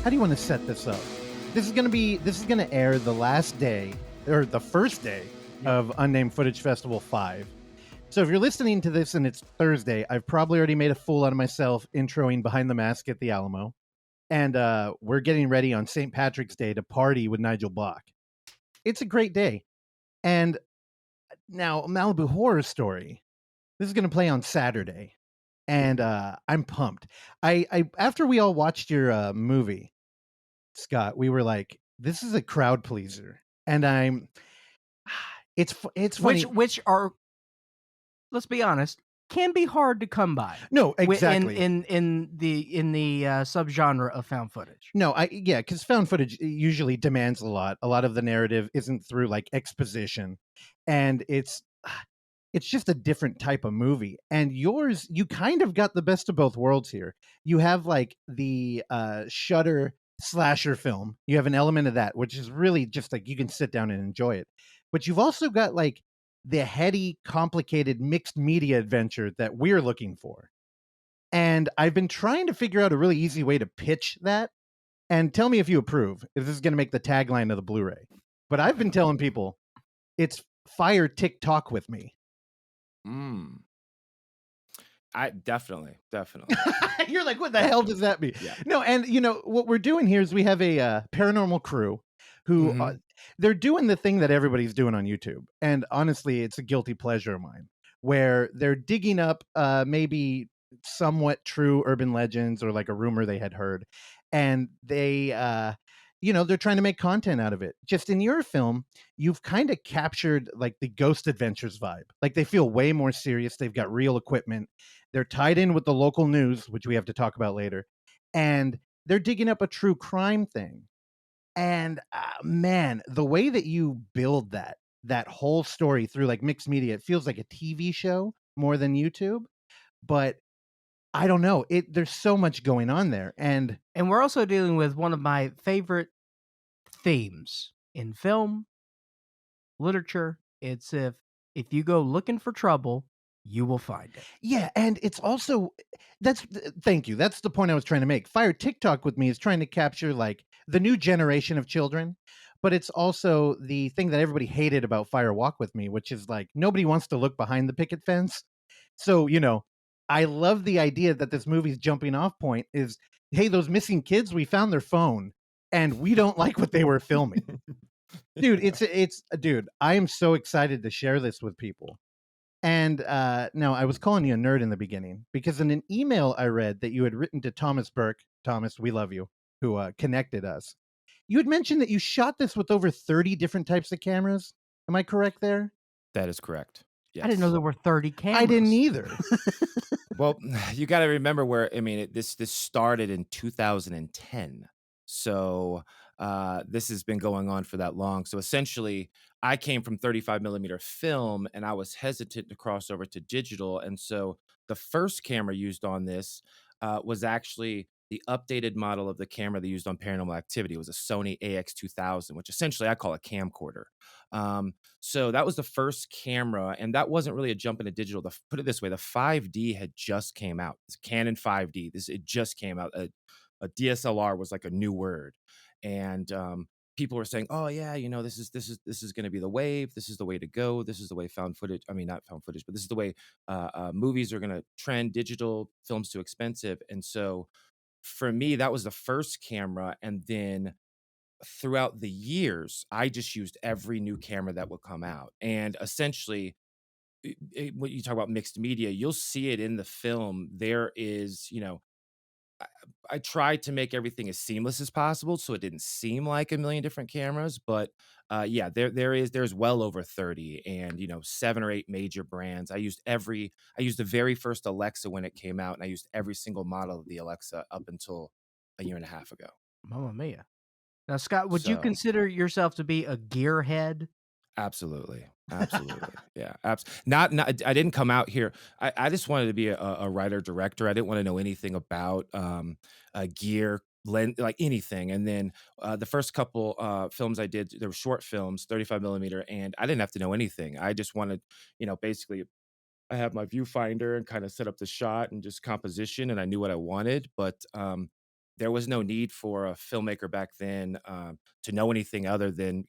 how do you want to set this up? This is going to air the last day or the first day of Unnamed Footage Festival 5. So if you're listening to this and it's Thursday, I've probably already made a fool out of myself introing Behind the Mask at the Alamo. And we're getting ready on St. Patrick's Day to party with Nigel Block. It's a great day. And now Malibu Horror Story, this is going to play on Saturday. And I'm pumped. I after we all watched your movie, Scott, we were like, this is a crowd pleaser. And it's funny. Which are, let's be honest, can be hard to come by. No, exactly. In the subgenre of found footage. No, because found footage usually demands a lot. A lot of the narrative isn't through like exposition, and it's just a different type of movie. And yours, you kind of got the best of both worlds here. You have like the Shudder slasher film. You have an element of that, which is really just like you can sit down and enjoy it. But you've also got like the heady, complicated, mixed media adventure that we're looking for. And I've been trying to figure out a really easy way to pitch that. And tell me if you approve, if this is going to make the tagline of the Blu-ray. But I've been telling people it's Fire TikTok with me. I definitely. You're like, what the hell does that mean? Yeah. No, and you know what we're doing here is we have a paranormal crew who they're doing the thing that everybody's doing on YouTube, and honestly, it's a guilty pleasure of mine, where they're digging up maybe somewhat true urban legends or like a rumor they had heard, and they they're trying to make content out of it. Just in your film, you've kind of captured like the Ghost Adventures vibe. Like they feel way more serious. They've got real equipment. They're tied in with the local news, which we have to talk about later. And they're digging up a true crime thing. And man, the way that you build that whole story through like mixed media, it feels like a TV show more than YouTube. But I don't know. There's so much going on there. And we're also dealing with one of my favorite themes in film, literature. It's if you go looking for trouble, you will find it. Yeah, and it's also thank you. That's the point I was trying to make. Fire TikTok with me is trying to capture like the new generation of children, but it's also the thing that everybody hated about Fire Walk with Me, which is like nobody wants to look behind the picket fence. So, I love the idea that this movie's jumping off point is, hey, those missing kids, we found their phone and we don't like what they were filming. Dude, I am so excited to share this with people. And now I was calling you a nerd in the beginning because in an email I read that you had written to Thomas Burke, Thomas, we love you, who connected us. You had mentioned that you shot this with over 30 different types of cameras. Am I correct there? That is correct. Yes. I didn't know there were 30 cameras. I didn't either. Well, you got to remember this started in 2010. So this has been going on for that long. So essentially, I came from 35 millimeter film and I was hesitant to cross over to digital. And so the first camera used on this was actually the updated model of the camera they used on Paranormal Activity. It was a Sony AX2000, which essentially I call a camcorder. So that was the first camera, and that wasn't really a jump into digital. Put it this way, the 5D had just came out. It's Canon 5D. It just came out. A DSLR was like a new word, and people were saying, "Oh yeah, this is going to be the wave. This is the way to go. This is the way found footage. I mean, not found footage, but this is the way movies are going to trend. Digital film's too expensive." And so, for me, that was the first camera, and then throughout the years, I just used every new camera that would come out. And essentially, when you talk about mixed media, you'll see it in the film. There is, I tried to make everything as seamless as possible, so it didn't seem like a million different cameras. But there's well over 30, and 7 or 8 major brands. I used the very first Alexa when it came out, and I used every single model of the Alexa up until a year and a half ago. Mamma mia. Now, Scott, would you consider yourself to be a gearhead? Absolutely. Yeah. Not. I didn't come out here. I just wanted to be a writer director. I didn't want to know anything about gear, like anything. And then the first couple films I did, they were short films, 35 millimeter, and I didn't have to know anything. I just wanted, basically, I have my viewfinder and kind of set up the shot and just composition, and I knew what I wanted. But there was no need for a filmmaker back then to know anything other than,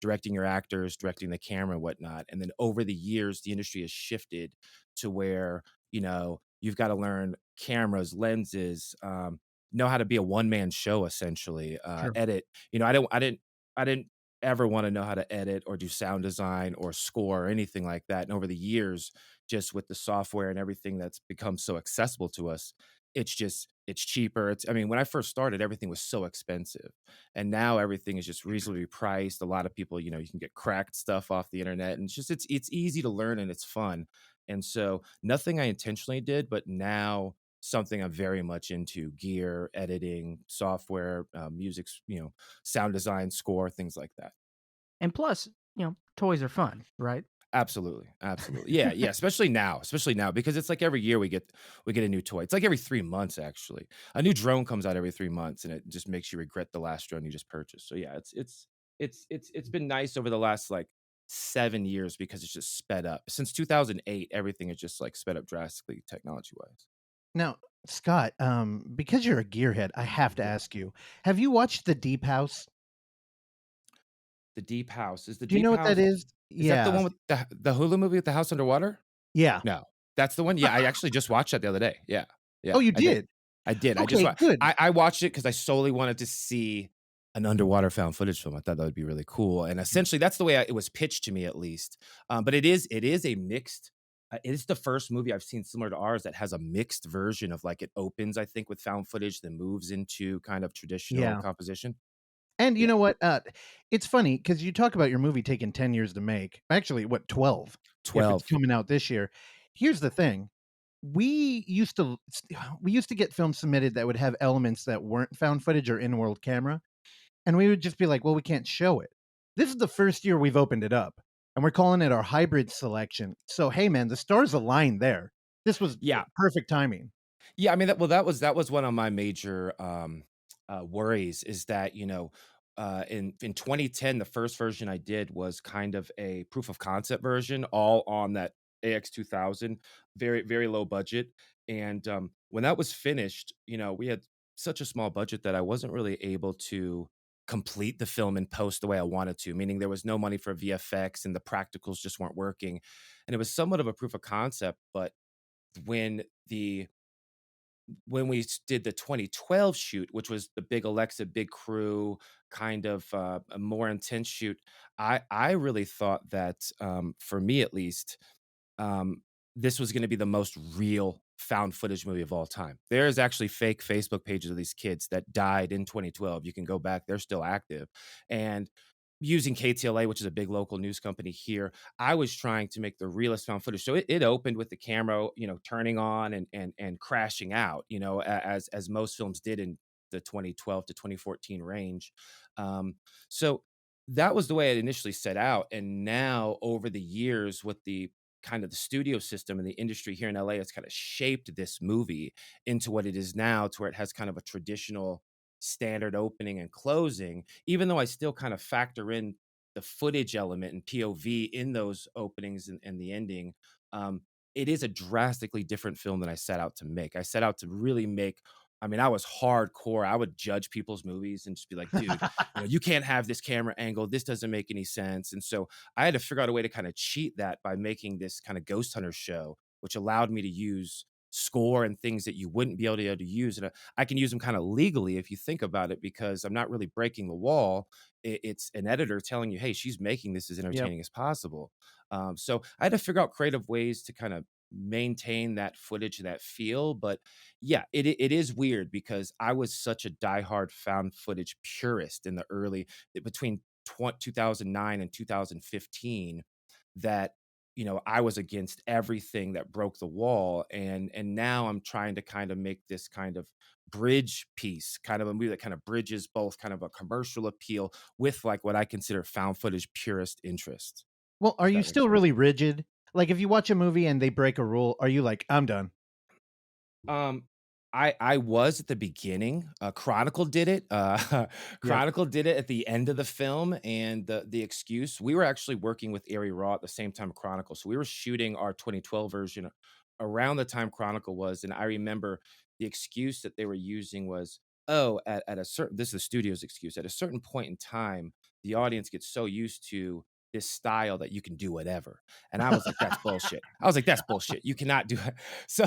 directing your actors, directing the camera and whatnot. And then over the years, the industry has shifted to where, you've got to learn cameras, lenses, know how to be a one-man show essentially, True. edit. I didn't ever want to know how to edit or do sound design or score or anything like that. And over the years, just with the software and everything that's become so accessible to us, it's cheaper. I mean, when I first started, everything was so expensive. And now everything is just reasonably priced. A lot of people, you can get cracked stuff off the internet, and it's easy to learn and it's fun. And so nothing I intentionally did, but now something I'm very much into: gear, editing, software, music, sound design, score, things like that. And plus, toys are fun, right? Absolutely, absolutely. Yeah, yeah, especially now because it's like every year we get a new toy. It's like every 3 months actually. A new drone comes out every 3 months, and it just makes you regret the last drone you just purchased. So yeah, it's been nice over the last like 7 years because it's just sped up. Since 2008, everything is just like sped up drastically technology-wise. Now, Scott, because you're a gearhead, I have to ask you: have you watched The Deep House? The Deep House. Is the Do you Deep know what that House is? is that the Yeah, one with the Hulu movie with the house underwater? yeah. No. That's the one? Yeah, I actually just watched that the other day. Yeah. Oh, Yeah, you I did. did? I did. I just Okay, wa good. I watched it because I solely wanted to see an underwater found footage film. I thought that would be really cool, and essentially, that's the way it was pitched to me at least. But it is a mixed it is the first movie I've seen similar to ours that has a mixed version of, like, it opens, I think, with found footage, then moves into kind of traditional Yeah. composition. And you Yeah. know what? It's funny because you talk about your movie taking 10 years to make. Actually, what, 12 if it's 12. coming out this year. Here's the thing. We used to we used to get films submitted that would have elements that weren't found footage or in-world camera, and we would just be like, "Well, we can't show it." This is the first year we've opened it up, and we're calling it our hybrid selection. So, hey man, the stars aligned there. This was Yeah. perfect timing. Yeah, I mean, that was one of my major, worries is that, in 2010, the first version I did was kind of a proof of concept version, all on that AX2000, very, very low budget, and, when that was finished, we had such a small budget that I wasn't really able to complete the film in post the way I wanted to, meaning there was no money for VFX and the practicals just weren't working, and it was somewhat of a proof of concept, but when the when we did the 2012 shoot, which was the big Alexa, big crew, kind of a more intense shoot, I really thought that for me at least, um, this was going to be the most real found footage movie of all time. There's actually fake Facebook pages of these kids that died in 2012. You can go back; they're still active, and using KTLA, which is a big local news company here, I was trying to make the realest found footage. So it opened with the camera, turning on and crashing out, as most films did in the 2012 to 2014 range. Um, so that was the way it initially set out. And now over the years, with the kind of the studio system and the industry here in LA, has kind of shaped this movie into what it is now, to where it has kind of a traditional standard opening and closing, even though I still kind of factor in the footage element and POV in those openings and the ending. Um, it is a drastically different film than I set out to make. I set out to really make. I mean, I was hardcore. I would judge people's movies and just be like, dude, you can't have this camera angle. This doesn't make any sense. And so I had to figure out a way to kind of cheat that by making this kind of ghost hunter show, which allowed me to use score and things that you wouldn't be able to use. And I can use them kind of legally if you think about it, because I'm not really breaking the wall. It's an editor telling you, hey, she's making this as Yep. entertaining as possible. So I had to figure out creative ways to kind of maintain that footage, that feel. But yeah, it is weird because I was such a diehard found footage purist in the early between 2009 and 2015 that I was against everything that broke the wall, and now I'm trying to kind of make this kind of bridge piece, kind of a movie that kind of bridges both kind of a commercial appeal with like what I consider found footage purist interest, Well, are if you that makes still sense. really rigid? Like, if you watch a movie and they break a rule, are you like, "I'm done"? Um, I was at the beginning. Chronicle did it. Yep. Chronicle did it at the end of the film, and the excuse, we were actually working with Ari Raw at the same time Chronicle, so we were shooting our 2012 version around the time Chronicle was, and I remember the excuse that they were using was, oh, at a certain, this is the studio's excuse, at a certain point in time, the audience gets so used to this style that you can do whatever. And I was like, that's bullshit. I was like, that's bullshit. You cannot do it. So,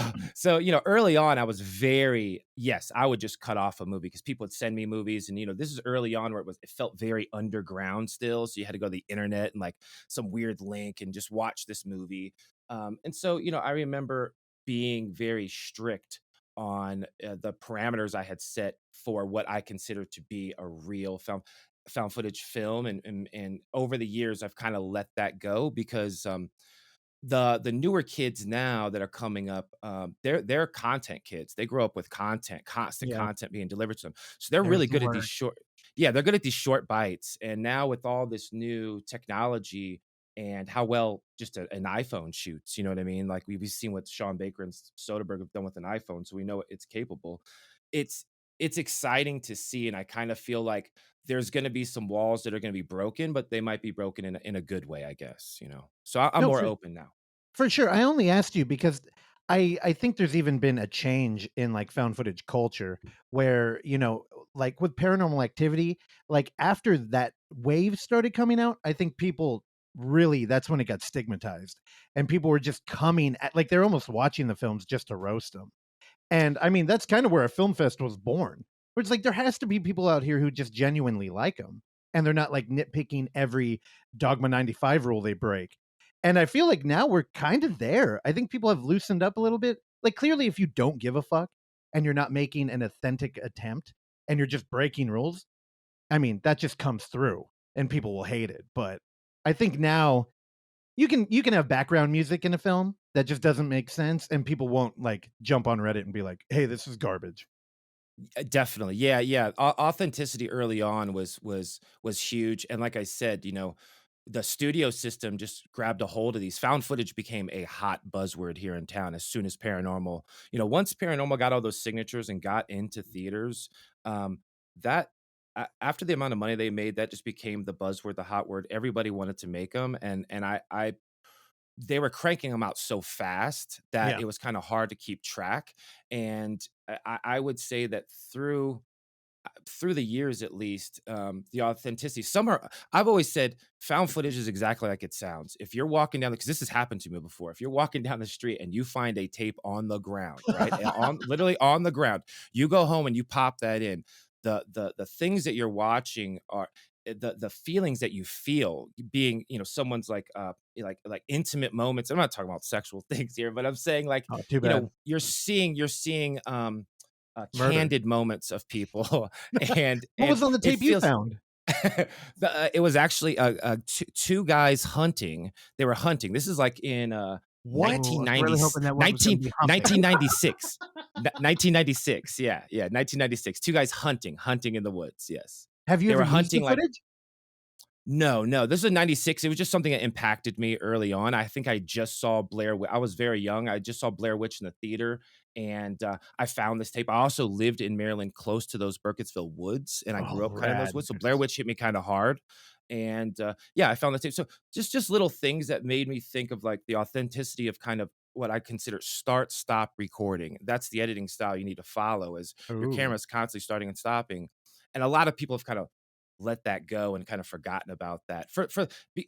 early on, I was very, yes, I would just cut off a movie because people would send me movies. And, this is early on where it felt very underground still. So you had to go to the internet and like some weird link and just watch this movie. And so, I remember being very strict on the parameters I had set for what I consider to be a real found footage film, and over the years I've kind of let that go because the newer kids now that are coming up, they're content kids. They grow up with constant Yeah. content being delivered to them, so they're There's really the good at these word. short. Yeah, they're good at these short bites, and now with all this new technology and how well just an iPhone shoots, you know what I mean? Like we've seen what Sean Baker and Soderbergh have done with an iPhone, so we know it's capable. It's it's exciting to see, and I kind of feel like there's going to be some walls that are going to be broken, but they might be broken in a good way, I guess. So I'm No, more for open now. For sure. I only asked you because I think there's even been a change in like found footage culture where, like with paranormal activity, like after that wave started coming out, I think people really that's when it got stigmatized and people were just coming at like they're almost watching the films just to roast them. And I mean, that's kind of where a film fest was born. Where it's like there has to be people out here who just genuinely like them, and they're not like nitpicking every Dogma 95 rule they break. And I feel like now we're kind of there. I think people have loosened up a little bit. Like clearly, if you don't give a fuck and you're not making an authentic attempt and you're just breaking rules, I mean, that just comes through and people will hate it. But I think now you can have background music in a film that just doesn't make sense and people won't like jump on Reddit and be like, "Hey, this is garbage." Definitely. Yeah, yeah. Authenticity early on was huge. And like I said, the studio system just grabbed a hold of these. Found footage became a hot buzzword here in town as soon as paranormal. Once paranormal got all those signatures and got into theaters, that after the amount of money they made, that just became the buzzword, the hot word. Everybody wanted to make them, and I they were cranking them out so fast that Yeah. it was kind of hard to keep track. And I would say that through the years, at least, the authenticity. I've always said found footage is exactly like it sounds. If you're walking down, because this has happened to me before, if you're walking down the street and you find a tape on the ground, right, on literally on the ground, you go home and you pop that in. The things that you're watching are the feelings that you feel being, someone's like intimate moments. I'm not talking about sexual things here, but I'm saying like, Oh, too bad. you're seeing Murder. candid moments of people, and What was on the it tape you feels. found? It was actually two guys hunting. They were hunting. This is like in What? Ooh, I was really 1990, hoping that one was gonna be humping. 1996. 1996. Yeah, 1996. Two guys hunting in the woods. Yes, Have you they ever were used the hunting like. footage? No, no, this is 96. It was just something that impacted me early on. I think I just saw I was very young. I just saw Blair Witch in the theater, and I found this tape. I also lived in Maryland close to those Burkittsville woods, and I Oh, grew up kind of in those rad. woods. So Blair Witch hit me kind of hard. And yeah, I found the tape. So just little things that made me think of like the authenticity of kind of what I consider start stop recording. That's the editing style you need to follow, as your Ooh. camera's constantly starting and stopping. And a lot of people have kind of let that go and kind of forgotten about that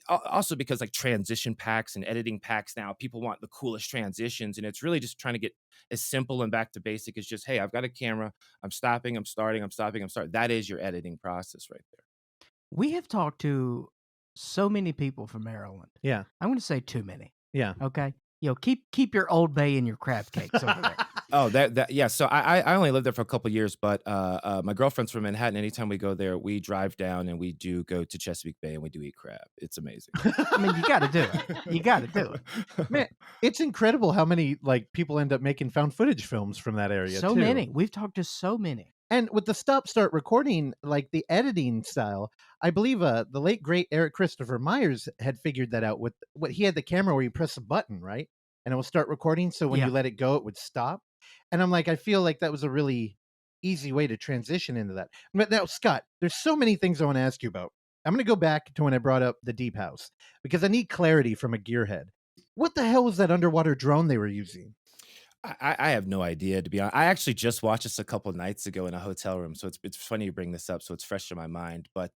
also because like transition packs and editing packs, now people want the coolest transitions, and it's really just trying to get as simple and back to basic as just, hey, I've got a camera, I'm stopping, I'm starting, I'm stopping, I'm starting. That is your editing process right there. We have talked to so many people from Maryland. Yeah. I'm gonna say too many. Yeah. Okay? Keep your Old Bay and your crab cakes over there. Oh, that yeah. So I only lived there for a couple years, but my girlfriend's from Manhattan. Anytime we go there, we drive down and we do go to Chesapeake Bay and we do eat crab. It's amazing. I mean, you gotta do it. You gotta do it. Man, it's incredible how many like people end up making found footage films from that area So too. many. We've talked to so many. And with the stop start recording, like the editing style, I believe the late great Eric Christopher Myers had figured that out with what he had the camera where you press a button, right? And it will start recording. So when Yeah. you let it go, it would stop. And I'm like, I feel like that was a really easy way to transition into that. But now, Scott, there's so many things I want to ask you about. I'm going to go back to when I brought up the Deep House because I need clarity from a gearhead. What the hell was that underwater drone they were using? I have no idea, to be honest. I actually just watched this a couple nights ago in a hotel room, so it's funny you bring this up, so it's fresh in my mind. But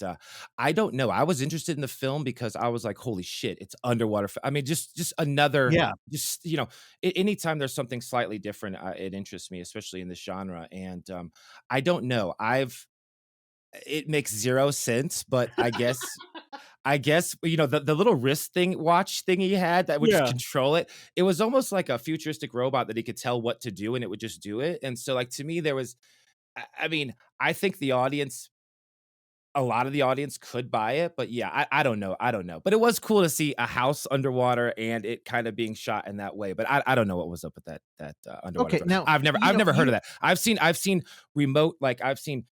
I don't know. I was interested in the film because I was like, "Holy shit, it's underwater." I mean, just another, Yeah. just anytime there's something slightly different, it interests me, especially in this genre. And I don't know. It makes zero sense, but I guess, the little wrist thing watch thing he had that would just Yeah. control it, it was almost like a futuristic robot that he could tell what to do, and it would just do it, and so, like, to me, there was I mean, I think a lot of the audience could buy it, but yeah, I don't know, but it was cool to see a house underwater and it kinda being shot in that way, but I don't know what was up with that underwater Okay, film. now, I've never heard of that. I've seen remote, like, I've seen,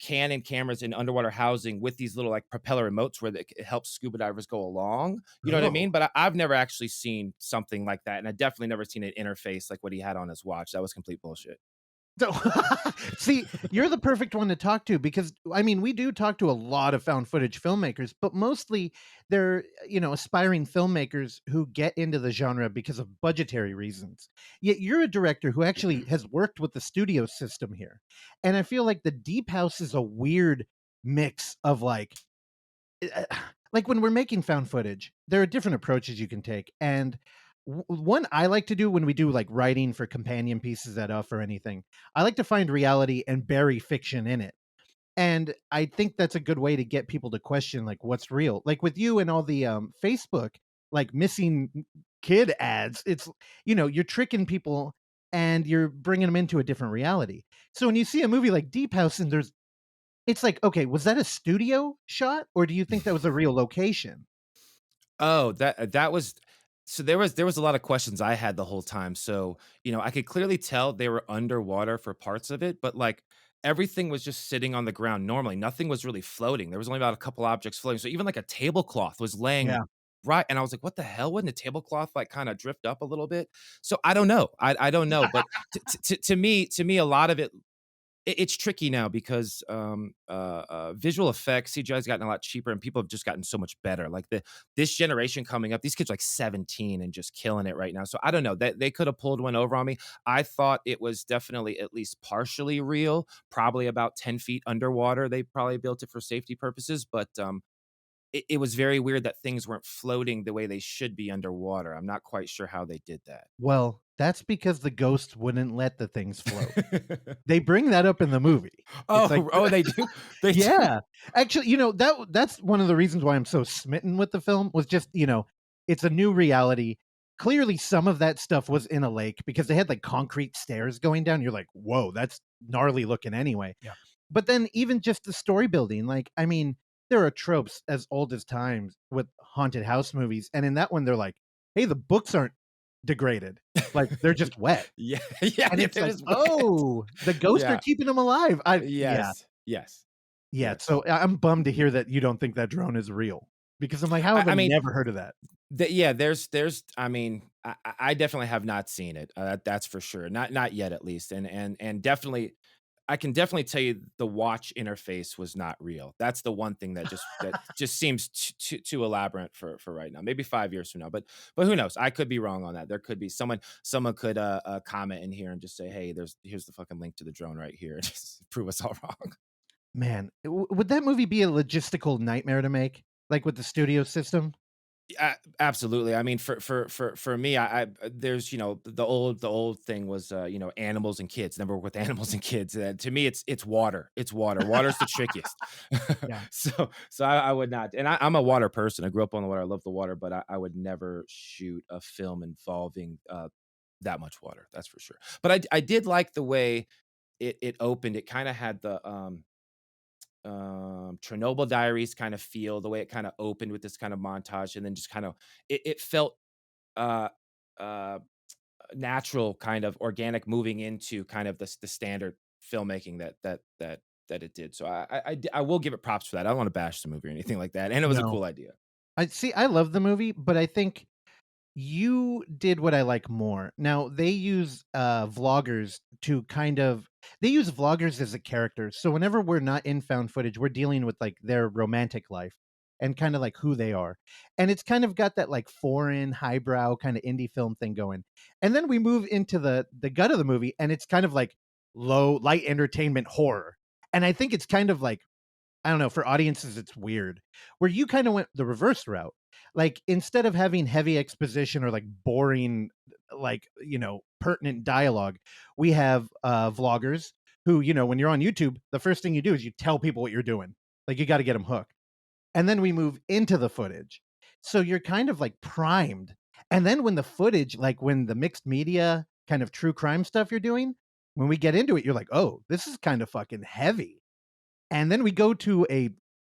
Canon cameras in underwater housing with these little, like, propeller remotes where it helps scuba divers go along, you know what I oh. mean? But I've never actually seen something like that, and I definitely never seen an interface like what he had on his watch. That was complete bullshit. So, see, you're the perfect one to talk to because I mean, we do talk to a lot of found footage filmmakers, but mostly they're, aspiring filmmakers who get into the genre because of budgetary reasons. Yet you're a director who actually has worked with the studio system here. And I feel like the Deep House is a weird mix of uh, like when we're making found footage, there are different approaches you can take. And one I like to do when we do like writing for companion pieces at UF or anything, I like to find reality and bury fiction in it. And I think that's a good way to get people to question like what's real. Like with you and all the Facebook like missing kid ads, it's you're tricking people and you're bringing them into a different reality. So when you see a movie like Deep House and it's like, okay, was that a studio shot or do you think that was a real location? Oh, that was so there was a lot of questions I had the whole time. So, I could clearly tell they were underwater for parts of it, but like everything was just sitting on the ground normally. Nothing was really floating. There was only about a couple objects floating. So even like a tablecloth was laying Yeah. right. And I was like, what the hell? Wouldn't the tablecloth like kind of drift up a little bit? So I don't know. I don't know. But to me, a lot of it's tricky now because visual effects CGI has gotten a lot cheaper and people have just gotten so much better. Like this generation coming up, these kids are like 17 and just killing it right now. So I don't know, they could have pulled one over on me. I thought it was definitely at least partially real, probably about 10 feet underwater. They probably built it for safety purposes, but it was very weird that things weren't floating the way they should be underwater. I'm not quite sure how they did Well, that's because the ghosts wouldn't let the things float. that. They bring that up in the movie. It's like Oh, they do. They do. yeah. Actually, that's one of the reasons why I'm so smitten with the film was just, it's a new reality. Clearly some of that stuff was in a lake because they had like concrete stairs going down. You're like, "Whoa, that's gnarly looking anyway." Yeah. But then even just the story building, like I mean, there are tropes as old as times with haunted house movies, and in that one they're like, "Hey, the books aren't degraded. Like they're just wet." Yeah, yeah, And it's it like, is wet. "Oh, the ghosts are Yeah. keeping them alive." Yeah. Yes, yes, Yeah, yes. so I'm bummed to hear that you don't think that drone is real because I'm like, how I have I I mean, never heard of that? yeah, there's I mean, I definitely have not seen it, that's for sure. Not yet, at least, and definitely I can definitely tell you the watch interface was not real. That's the one thing that just seems too elaborate for right now. Maybe 5 years from now, but who knows? I could be wrong on that. There could be someone could, comment in here and just say, "Hey, here's the fucking link to the drone right here," and just prove us all wrong. Man, would that movie be a logistical nightmare to make? Like with the studio system? Absolutely. I mean, for me, there's the old thing was animals and kids. Never work with animals and kids. To me, it's water. It's water. Water's the trickiest. Yeah. So I would not. And I'm a water person. I grew up on the water. I love the water, but I would never shoot a film involving that much water. That's for sure. But I did like the way it opened. It kind of had the Chernobyl Diaries kind of feel, the way it kind of opened with this kind of montage, and then just kind of it felt uh uh natural, kind of organic, moving into kind of the standard filmmaking that it did. So I will give it props for that. I don't want to bash the movie or anything like that, and it was a No. cool idea. I see, I love the movie, but I think you did what I like more. Now, they use, vloggers to kind of they use vloggers as a character, so whenever we're not in found footage, we're dealing with, like, their romantic life. and kind of like who they are. And it's kind of got that like foreign highbrow kind of indie film thing going. And then we move into the gut of the movie, and it's kind of like low light entertainment horror. And I think it's kind of like, I don't know, for audiences it's weird, where you kind of went the reverse route. Like instead of having heavy exposition or like boring, like, pertinent dialogue, we have vloggers who, when you're on YouTube, the first thing you do is you tell people what you're doing. Like you got to get them hooked. And then we move into the footage. So you're kind of like primed. And then when the footage, like when the mixed media kind of true crime stuff you're doing, when we get into it, you're like, oh, this is kind of fucking heavy. And then we go to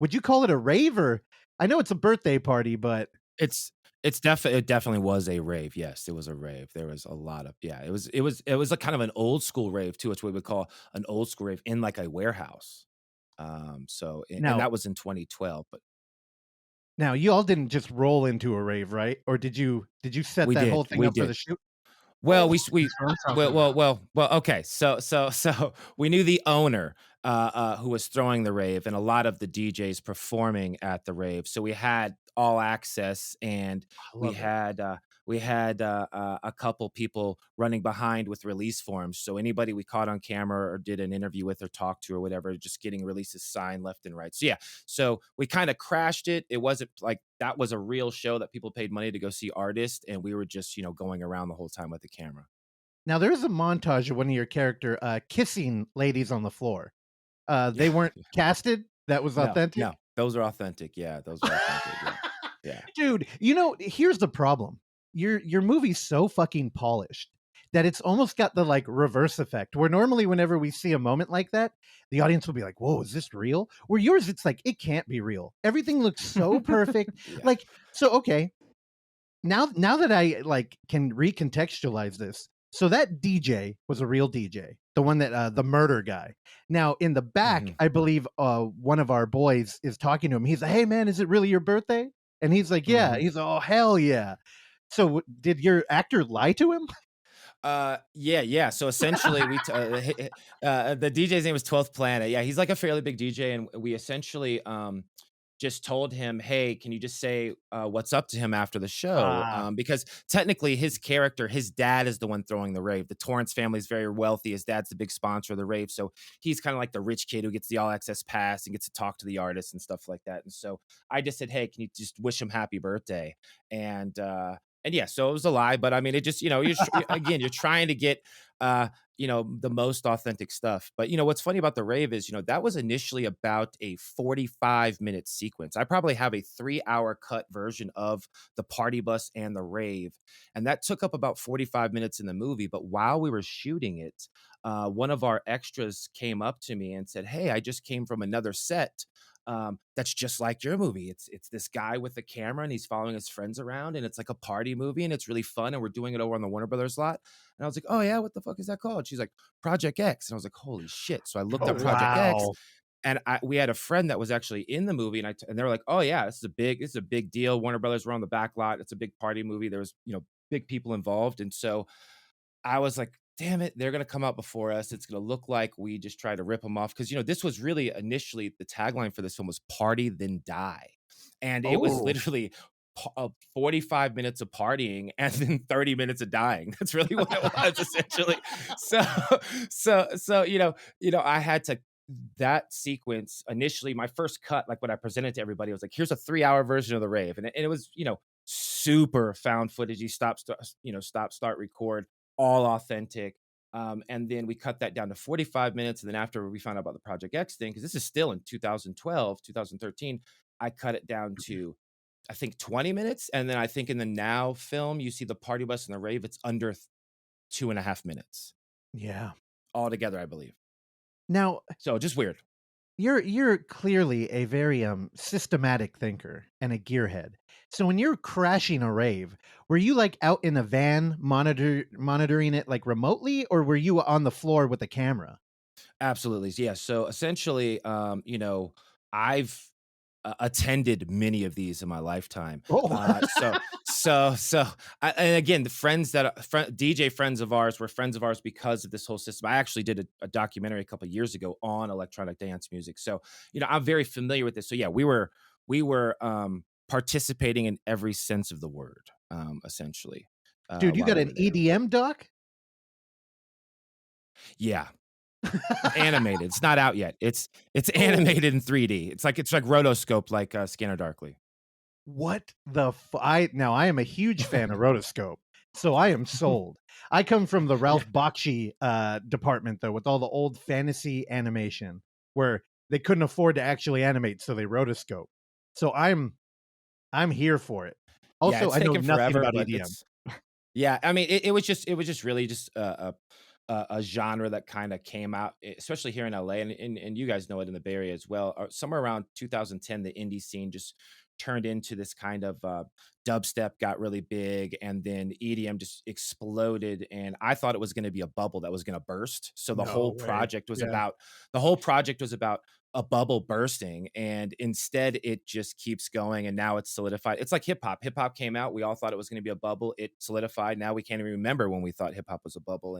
would you call it a rave? Or I know it's a birthday party, but It's it definitely was a rave. Yes, it was a rave. There was a lot of, yeah, it was a kind of an old school rave too. It's what we would call an old school rave in like a warehouse. So and now that was in 2012, but now you all didn't just roll into a rave, right? Or did you set we that whole did. thing We up for the did. shoot? Well, Oh, That's what I'm talking about. okay. So we knew the owner, who was throwing the rave, and a lot of the DJs performing at the rave. So we had all access, and I we love it. had uh, we had a couple people running behind with release forms. So anybody we caught on camera or did an interview with or talked to or whatever, just getting releases signed left and right. So yeah, so we kind of crashed it. It wasn't like that was a real show that people paid money to go see artists, and we were just going around the whole time with the camera. Now there is a montage of one of your character kissing ladies on the floor. They Yeah, weren't casted. That was no, authentic. no, those are authentic. Yeah, those are authentic. Yeah, yeah. Dude, here's the problem. Your movie's so fucking polished that it's almost got the like reverse effect. Where normally whenever we see a moment like that, the audience will be like, "Whoa, is this real?" Where yours, it's like it can't be real. Everything looks so perfect. Yeah. Like, so okay, now that I like can recontextualize this, so that DJ was a real DJ, the one that the murder guy. Now in the back, Mhm, I believe one of our boys is talking to him. He's like, "Hey man, is it really your birthday?" And he's like, "Yeah." mhm. He's like, "Oh hell yeah." So did your actor lie to him? Yeah, yeah. So essentially, the DJ's name was 12th Planet. Yeah, he's like a fairly big DJ, and we essentially just told him, "Hey, can you just say what's up to him after the show?" Ah, Because technically, his character, his dad, is the one throwing the rave. The Torrance family is very wealthy. His dad's the big sponsor of the rave, so he's kind of like the rich kid who gets the all access pass and gets to talk to the artists and stuff like that. And so I just said, "Hey, can you just wish him happy birthday?" And and yeah, so it was a lie, but I mean, it just, again, you're trying to get, the most authentic stuff. But, what's funny about the rave is, that was initially about a 45-minute sequence. I probably have a 3-hour cut version of the party bus and the rave. And that took up about 45 minutes in the movie. But while we were shooting it, one of our extras came up to me and said, "Hey, I just came from another set that's just like your movie. It's this guy with a camera and he's following his friends around, and it's like a party movie and it's really fun, and we're doing it over on the Warner Brothers lot." And I was like, "Oh yeah, what the fuck is that called?" She's like, "Project X." And I was like, "Holy shit!" So I looked oh up Project X, wow. and we had a friend that was actually in the movie, and and they were like, "Oh yeah, this is a big deal. Warner Brothers were on the back lot. It's a big party movie. There was big people involved." And so I was like, "Damn it, they're gonna come out before us. It's gonna look like we just try to rip them off." Because this was really initially the tagline for this film was "Party then Die," and it was Oh, literally 45 minutes of partying and then 30 minutes of dying. That's really what it was essentially. So, I had to that sequence initially. My first cut, like what I presented to everybody, was like, "Here's a 3-hour version of the rave," and it was super found footage. You stop, start, record all authentic. And then we cut that down to 45 minutes. And then after we found out about the Project X thing, because this is still in 2012, 2013, I cut it down to, I think, 20 minutes. And then I think in the Now film, you see the party bus and the rave, it's under 2.5 minutes yeah. altogether, I believe. Now So just weird. you're clearly a very systematic thinker and a gearhead. So when you're crashing a rave, were you like out in a van monitoring it like remotely, or were you on the floor with a camera? Absolutely. Yeah. So essentially, I've attended many of these in my lifetime. Oh, And again, the friends DJ friends of ours were friends of ours because of this whole system. I actually did a documentary a couple of years ago on electronic dance music. So, I'm very familiar with this. So yeah, we were participating in every sense of the word, essentially, Dude, you while got we an were there. EDM doc? Yeah. It's animated. It's not out yet. It's Oh, animated in 3D. It's like rotoscope, like Scanner Darkly. what the now I am a huge fan of rotoscope, so I am sold. I come from the Yeah. Ralph Bakshi department though, with all the old fantasy animation where they couldn't afford to actually animate, so they rotoscope. So I'm here for it. Yeah, Also, it's I know taken nothing forever, about but EDM. it's yeah, I mean, it was just really just a genre that kind of came out, especially here in LA, and you guys know it in the Bay Area as well. Somewhere around 2010, the indie scene just turned into this kind of dubstep, got really big, and then EDM just exploded. And I thought it was going to be a bubble that was going to burst. So No way. Yeah. the whole project was about a bubble bursting, and instead it just keeps going, and now it's solidified. It's like hip hop. Hip hop came out, we all thought it was going to be a bubble, it solidified. Now we can't even remember when we thought hip hop was a bubble,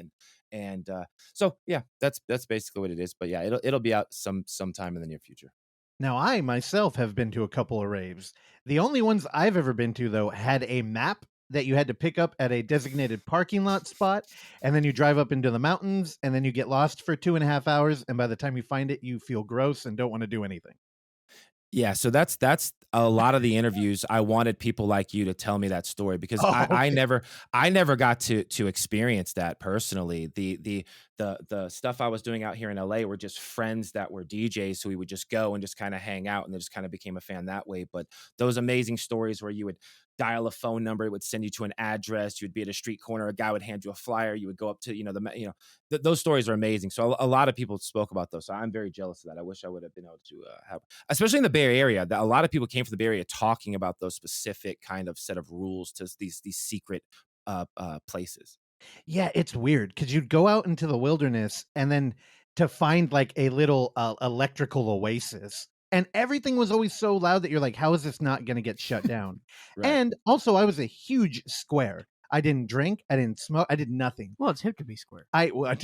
and so yeah, that's basically what it is. But yeah, it'll be out sometime in the near future. Now, I myself have been to a couple of raves. The only ones I've ever been to, though, had a map that you had to pick up at a designated parking lot spot, and then you drive up into the mountains, and then you get lost for 2.5 hours, and by the time you find it, you feel gross and don't want to do anything. Yeah, so that's a lot of the interviews. I wanted people like you to tell me that story because Oh, I okay. never got to experience that personally. The stuff I was doing out here in LA were just friends that were DJs, so we would just go and just kind of hang out, and then just kind of became a fan that way. But those amazing stories where you would dial a phone number, it would send you to an address, you would be at a street corner, a guy would hand you a flyer, you would go up to, those stories are amazing. So a lot of people spoke about those. So I'm very jealous of that. I wish I would have been able to have, especially in the Bay Area, that a lot of people came from the Bay Area talking about those specific kind of set of rules to these secret places. Yeah, it's weird because you'd go out into the wilderness and then to find like a little electrical oasis. And everything was always so loud that you're like, how is this not going to get shut down? Right. And also, I was a huge square. I didn't drink. I didn't smoke. I did nothing. Well, it's hip to be square. Well,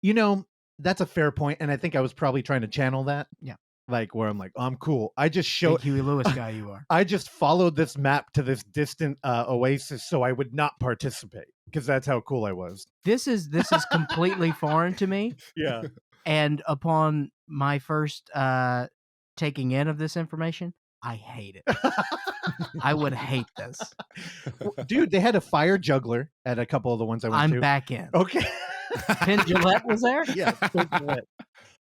you know, that's a fair point, and I think I was probably trying to channel that. Yeah. Like where I'm like, oh, I'm cool. I just Big showed. Huey Lewis guy you are. I just followed this map to this distant oasis, so I would not participate because that's how cool I was. This is completely foreign to me. Yeah. And upon my first taking in of this information, I hate it. I would hate this. Dude, they had a fire juggler at a couple of the ones I went to. I'm back in. Okay. Penn Jillette was there? Yeah.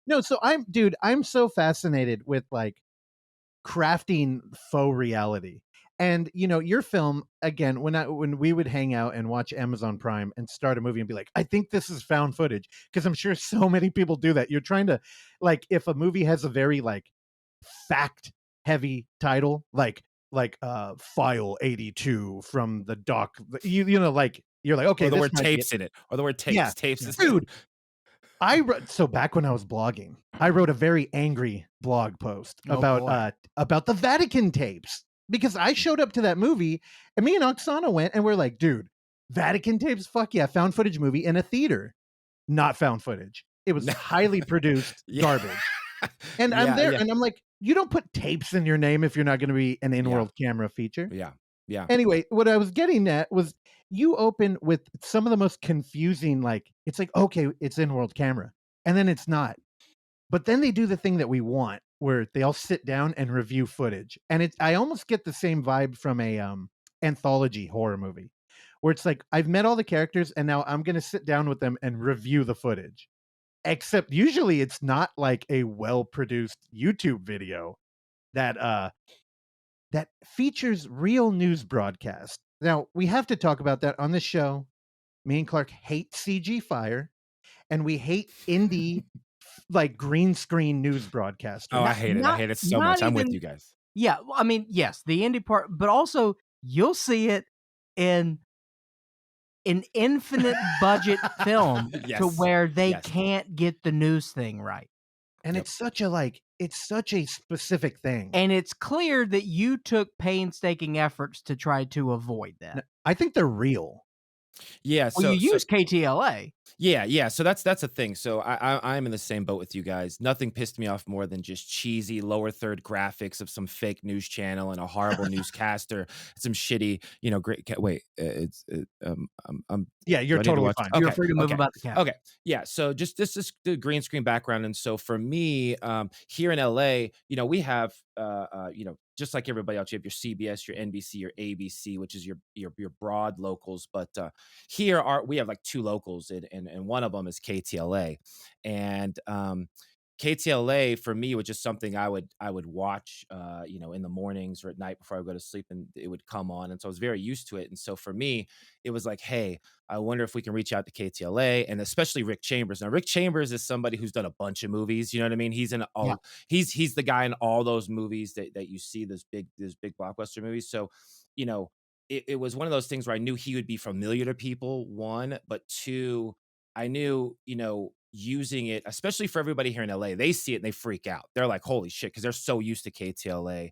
No, so I'm so fascinated with like crafting faux reality. And your film again, when we would hang out and watch Amazon Prime and start a movie and be like, I think this is found footage, because I'm sure so many people do that. You're trying to, like, if a movie has a very like fact heavy title, like file 82 from the doc, like you're like, okay, Or the this word might be tapes in it. Or the word tapes. Yeah. Tapes is Dude, so back when I was blogging, I wrote a very angry blog post Oh, about the Vatican tapes, because I showed up to that movie and me and Oksana went and we're like, dude, Vatican tapes, fuck yeah, found footage movie in a theater. Not found footage. It was highly produced Yeah. garbage. And I'm Yeah, there yeah. and I'm like, you don't put tapes in your name if you're not going to be an in-world camera feature. Yeah. Yeah. Anyway, what I was getting at was you open with some of the most confusing, like, it's like, okay, it's in-world camera, and then it's not. But then they do the thing that we want, where they all sit down and review footage. And I almost get the same vibe from a anthology horror movie, where it's like, I've met all the characters, and now I'm going to sit down with them and review the footage. Except usually it's not like a well-produced YouTube video that features real news broadcast. Now, we have to talk about that on the show. Me and Clark hate CG fire, and we hate indie like green screen news broadcasters. Oh, I hate it. I hate it so much. I'm with you guys. Yeah, well, I mean, yes, the indie part, but also you'll see it in an infinite budget film to Yes. where they Yes. can't get the news thing right. And Yep. it's such a specific thing. And it's clear that you took painstaking efforts to try to avoid that. I think they're real. Yeah, Well, you so use KTLA. yeah. So that's a thing. So I'm in the same boat with you guys. Nothing pissed me off more than just cheesy lower third graphics of some fake news channel and a horrible newscaster, some shitty, great. Wait, Yeah, do you're I need to totally watch? fine. You're Okay, free to move okay, about the cabin. okay. Yeah. So just this is the green screen background, and so for me, here in LA, we have, just like everybody else, you have your CBS, your NBC, your ABC, which is your broad locals, but here we have like two locals, and one of them is KTLA, and KTLA for me was just something I would watch, in the mornings or at night before I go to sleep, and it would come on, and so I was very used to it, and so for me, it was like, hey, I wonder if we can reach out to KTLA, and especially Rick Chambers. Now, Rick Chambers is somebody who's done a bunch of movies. You know what I mean? He's in Yeah. all. He's the guy in all those movies that you see, those big blockbuster movies. So, you know, it was one of those things where I knew he would be familiar to people. One, but two, I knew, using it, especially for everybody here in LA, they see it and they freak out. They're like, holy shit, because they're so used to KTLA.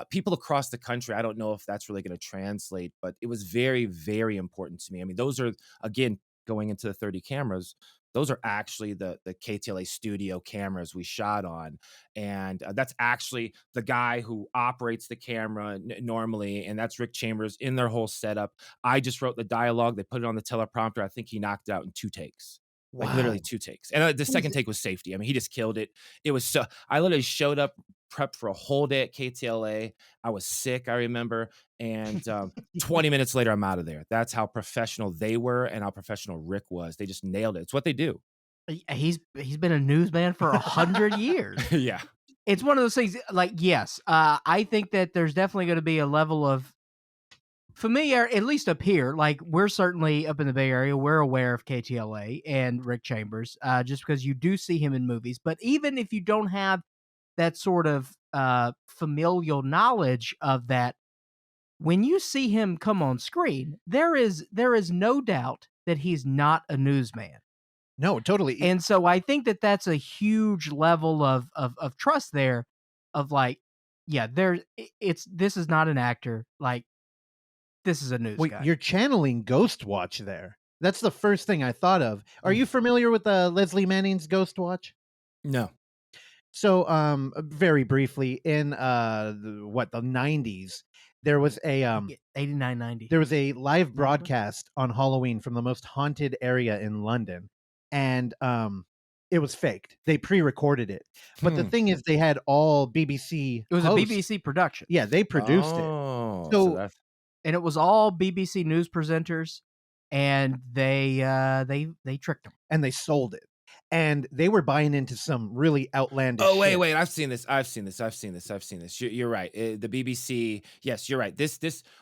People across the country, I don't know if that's really going to translate, but it was very, very important to me. I mean, those are, again, going into the 30 cameras. Those are actually the KTLA studio cameras we shot on. And that's actually the guy who operates the camera normally. And that's Rick Chambers in their whole setup. I just wrote the dialogue. They put it on the teleprompter. I think he knocked it out in 2 takes. Like literally Wow. 2 takes. And the second take was safety. I mean, he just killed it. It was so I literally showed up prepped for a whole day at KTLA. I was sick, I remember. And 20 minutes later, I'm out of there. That's how professional they were and how professional Rick was. They just nailed it. It's what they do. He's been a newsman for 100 years. Yeah. It's one of those things. Like, yes, I think that there's definitely going to be a level of familiar, at least up here. Like, we're certainly up in the Bay Area, we're aware of KTLA and Rick Chambers, just because you do see him in movies. But even if you don't have that sort of familial knowledge of that, when you see him come on screen, there is no doubt that he's not a newsman. No, totally. And so I think that that's a huge level of trust there, of like, yeah, this is not an actor. Like, this is a news Wait, guy. you're channeling Ghostwatch there. That's the first thing I thought of. Are you familiar with Leslie Manning's Ghostwatch? No. So, very briefly, in the 90s, there was a 89, 90. there was a live broadcast on Halloween from the most haunted area in London, and it was faked. They pre-recorded it, but the thing is, they had all BBC. It was hosts. a BBC production. Yeah, they produced it. Oh, So that's And it was all BBC news presenters, and they tricked them. and they sold it, and they were buying into some really outlandish. Oh, shit. wait! I've seen this. You're right. The BBC. Yes, you're right.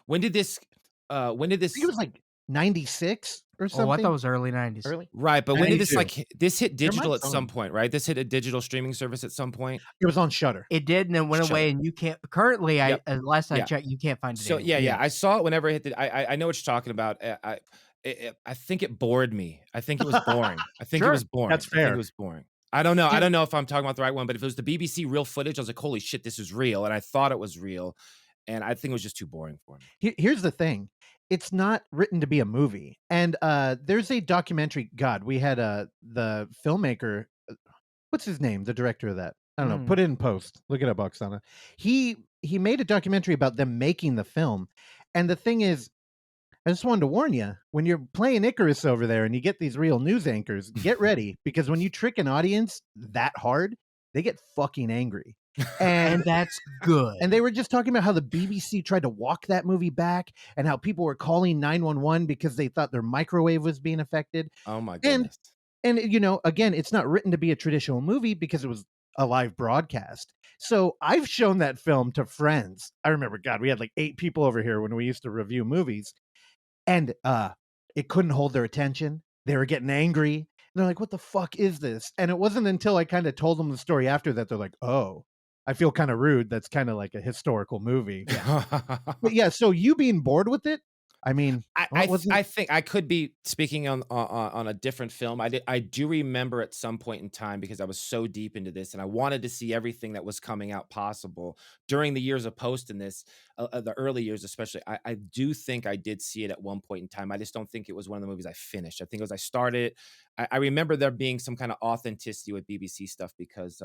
When did this? I think it was like 96 or something. Oh, I thought it was early 90s. Early. Right, but when did this 92. this hit digital might at some point? Right, this hit a digital streaming service at some point. It was on Shudder. It did, and then went Shut away, and you can't currently. Yep. Last I Yeah. checked, you can't find it. So anywhere. yeah, I saw it whenever it hit. I know what you're talking about. I think it bored me. I think it was boring. I think it Sure. was boring. That's I think fair. it was boring. I don't know. I don't know if I'm talking about the right one, but if it was the BBC real footage, I was like, holy shit, this is real, and I thought it was real, and I think it was just too boring for me. Here's the thing. It's not written to be a movie. And there's a documentary. God, we had the filmmaker. What's his name? The director of that. I don't know. Put it in post. Look it up, Oksana. He made a documentary about them making the film. And the thing is, I just wanted to warn you, when you're playing Icarus over there and you get these real news anchors, get ready, because when you trick an audience that hard, they get fucking angry. And that's good. And they were just talking about how the BBC tried to walk that movie back, and how people were calling 911 because they thought their microwave was being affected. Oh my goodness. And again, it's not written to be a traditional movie because it was a live broadcast. So I've shown that film to friends. I remember, God, we had like 8 people over here when we used to review movies, and it couldn't hold their attention. They were getting angry. And they're like, what the fuck is this? And it wasn't until I kind of told them the story after that they're like, oh, I feel kind of rude. That's kind of like a historical movie. But yeah, so you being bored with it, I mean, what was it? I think I could be speaking on a different film. I do remember at some point in time because I was so deep into this and I wanted to see everything that was coming out possible during the years of posting this, the early years especially. I do think I did see it at one point in time. I just don't think it was one of the movies I finished. I think it was I started. I remember there being some kind of authenticity with BBC stuff because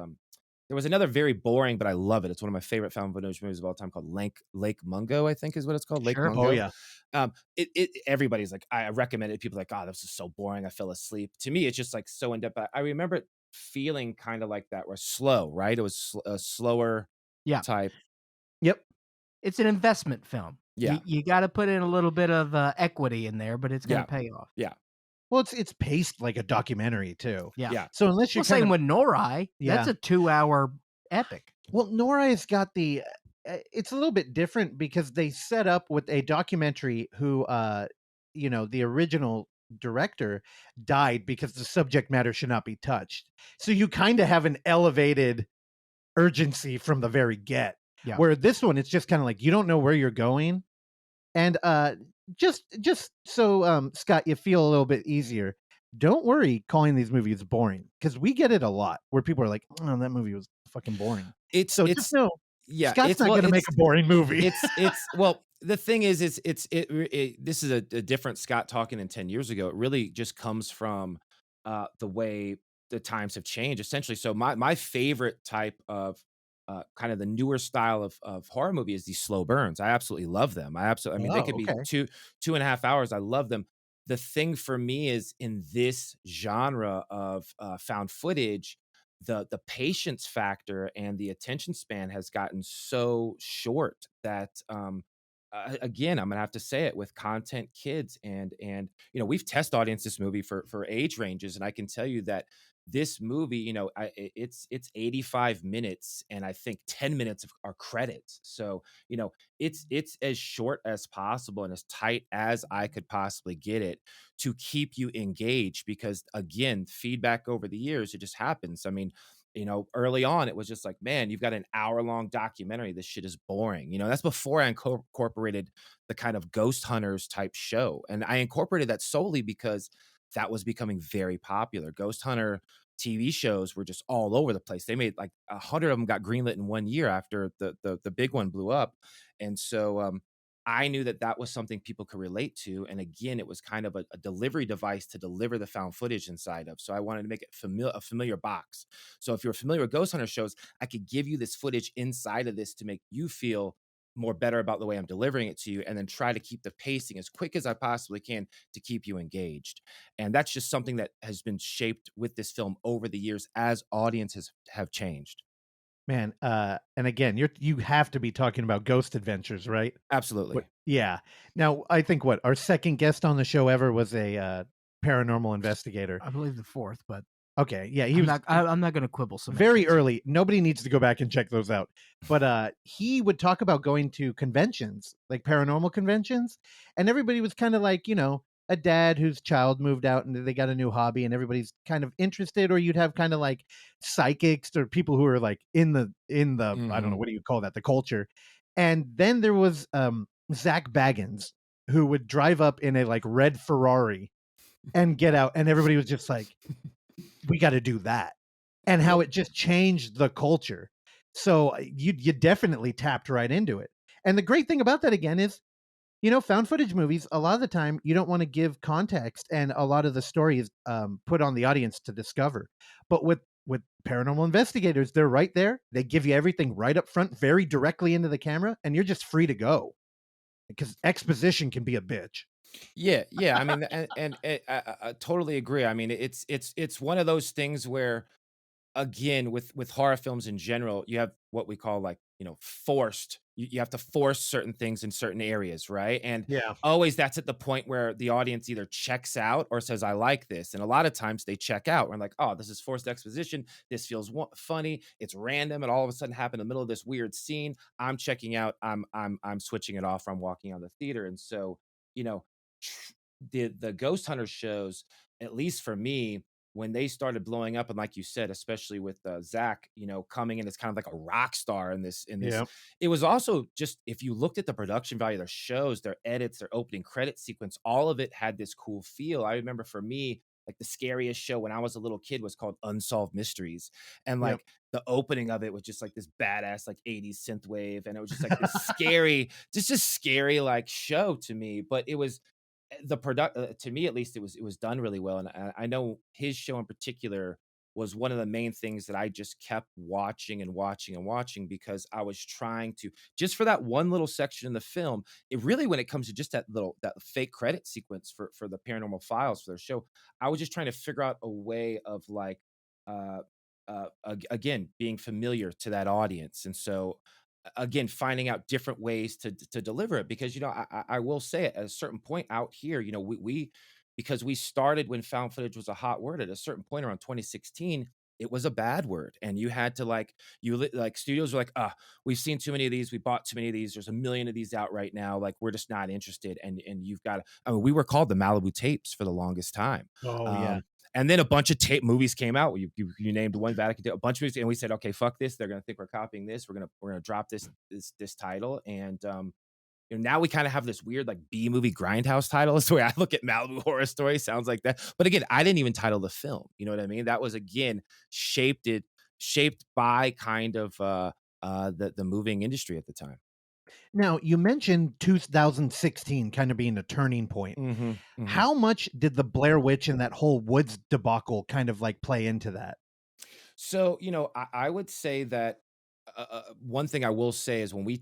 there was another very boring, but I love it. It's one of my favorite found footage movies of all time called Lake Mungo, I think is what it's called, Lake Sure. Oh Mungo. yeah. It everybody's like, I recommend it. People are like, oh, this is so boring. I fell asleep. To me, it's just like so in depth. I remember it feeling kind of like that, where slow, right? It was a slower Yeah. type. Yep. It's an investment film. Yeah, You got to put in a little bit of equity in there, but it's going yeah, to pay off. yeah, Well, it's paced like a documentary too. Yeah. yeah. So unless Well, you're kind same of with Norai. That's yeah. a 2-hour epic. Well, Nora has got the it's a little bit different because they set up with a documentary who the original director died because the subject matter should not be touched. So you kind of have an elevated urgency from the very get. Yeah. Where this one it's just kind of like you don't know where you're going. And just so Scott, you feel a little bit easier. Don't worry calling these movies boring because we get it a lot where people are like, "Oh, that movie was fucking boring." So just know Yeah, Scott's not going to make a boring movie. it's well, the thing is, this is a different Scott talking than 10 years ago. It really just comes from the way the times have changed, essentially. So my favorite type of kind of the newer style of horror movie is these slow burns. I absolutely love them. I mean, they Oh, could be okay. 2.5 hours. I love them. The thing for me is in this genre of found footage, the patience factor and the attention span has gotten so short that again, I'm gonna have to say it with content kids and we've test audience this movie for age ranges, and I can tell you that this movie, it's 85 minutes and I think 10 minutes are credits. So, it's as short as possible and as tight as I could possibly get it to keep you engaged because again, feedback over the years, it just happens. I mean, early on, it was just like, man, you've got an hour-long documentary. This shit is boring. That's before I incorporated the kind of ghost hunters type show. And I incorporated that solely because that was becoming very popular. Ghost hunter TV shows were just all over the place. They made like 100 of them got greenlit in 1 year after the big one blew up. And so I knew that that was something people could relate to. And again, it was kind of a delivery device to deliver the found footage inside of. So I wanted to make it a familiar box. So if you're familiar with ghost hunter shows, I could give you this footage inside of this to make you feel more better about the way I'm delivering it to you, and then try to keep the pacing as quick as I possibly can to keep you engaged. And that's just something that has been shaped with this film over the years as audiences have changed. Man, and again, you have to be talking about Ghost Adventures, right? Absolutely. Yeah. Now, I think our second guest on the show ever was a paranormal investigator. I believe the fourth, but Okay, yeah, he I'm was not. I'm not going to quibble. very early. Nobody needs to go back and check those out. But he would talk about going to conventions, like paranormal conventions, and everybody was kind of like, a dad whose child moved out and they got a new hobby and everybody's kind of interested, or you'd have kind of like psychics or people who are like in the I don't know, Mhm. what do you call that, the culture. And then there was Zach Baggins who would drive up in a like red Ferrari and get out, and everybody was just like, we got to do that, and how Well, it just changed the culture. So you definitely tapped right into it. And the great thing about that again is, found footage movies, a lot of the time you don't want to give context, and a lot of the story is put on the audience to discover. But with paranormal investigators, they're right there. They give you everything right up front, very directly into the camera, and you're just free to go because exposition can be a bitch. yeah, yeah. I mean, and I totally agree. I mean, it's one of those things where again with horror films in general, you have what we call like forced, you have to force certain things in certain areas, right? And Yeah. always that's at the point where the audience either checks out or says I like this, and a lot of times they check out and like, oh, this is forced exposition, this feels funny, it's random, and all of a sudden happen in the middle of this weird scene. I'm checking out, I'm switching it off, or I'm walking out of the theater. And so you know tr- the ghost hunter shows, at least for me, when they started blowing up, and like you said, especially with Zach, coming in as kind of like a rock star in this, Yeah. it was also just, if you looked at the production value of their shows, their edits, their opening credit sequence, all of it had this cool feel. I remember for me, like the scariest show when I was a little kid was called Unsolved Mysteries. And Yep. like the opening of it was just like this badass like 80s synth wave. And it was just like this scary, just scary like show to me. But it was the product to me, at least, it was done really well. And I know his show in particular was one of the main things that I just kept watching and watching and watching, because I was trying to, just for that one little section in the film, it really, when it comes to just that fake credit sequence for the Paranormal Files for their show, I was just trying to figure out a way of like uh again, being familiar to that audience. And so again, finding out different ways to deliver it, because I will say at a certain point out here, we because we started when found footage was a hot word. At a certain point around 2016, it was a bad word, and you had to like studios were like, we've seen too many of these, we bought too many of these, there's a million of these out right now, like we're just not interested. And you've got to, I mean, we were called the Malibu tapes for the longest time. Oh yeah. And then a bunch of tape movies came out. You named one, Vatican, a bunch of movies, and we said, okay, fuck this. They're gonna think we're copying this. We're gonna drop this title. And now we kind of have this weird like B movie grindhouse title. Is the way I look at Malibu Horror Story. Sounds like that. But again, I didn't even title the film. You know what I mean? That was, again, shaped by kind of the moving industry at the time. Now, you mentioned 2016 kind of being a turning point. Mhm, mhm. How much did the Blair Witch and that whole Woods debacle kind of like play into that? So, I would say that one thing I will say is when we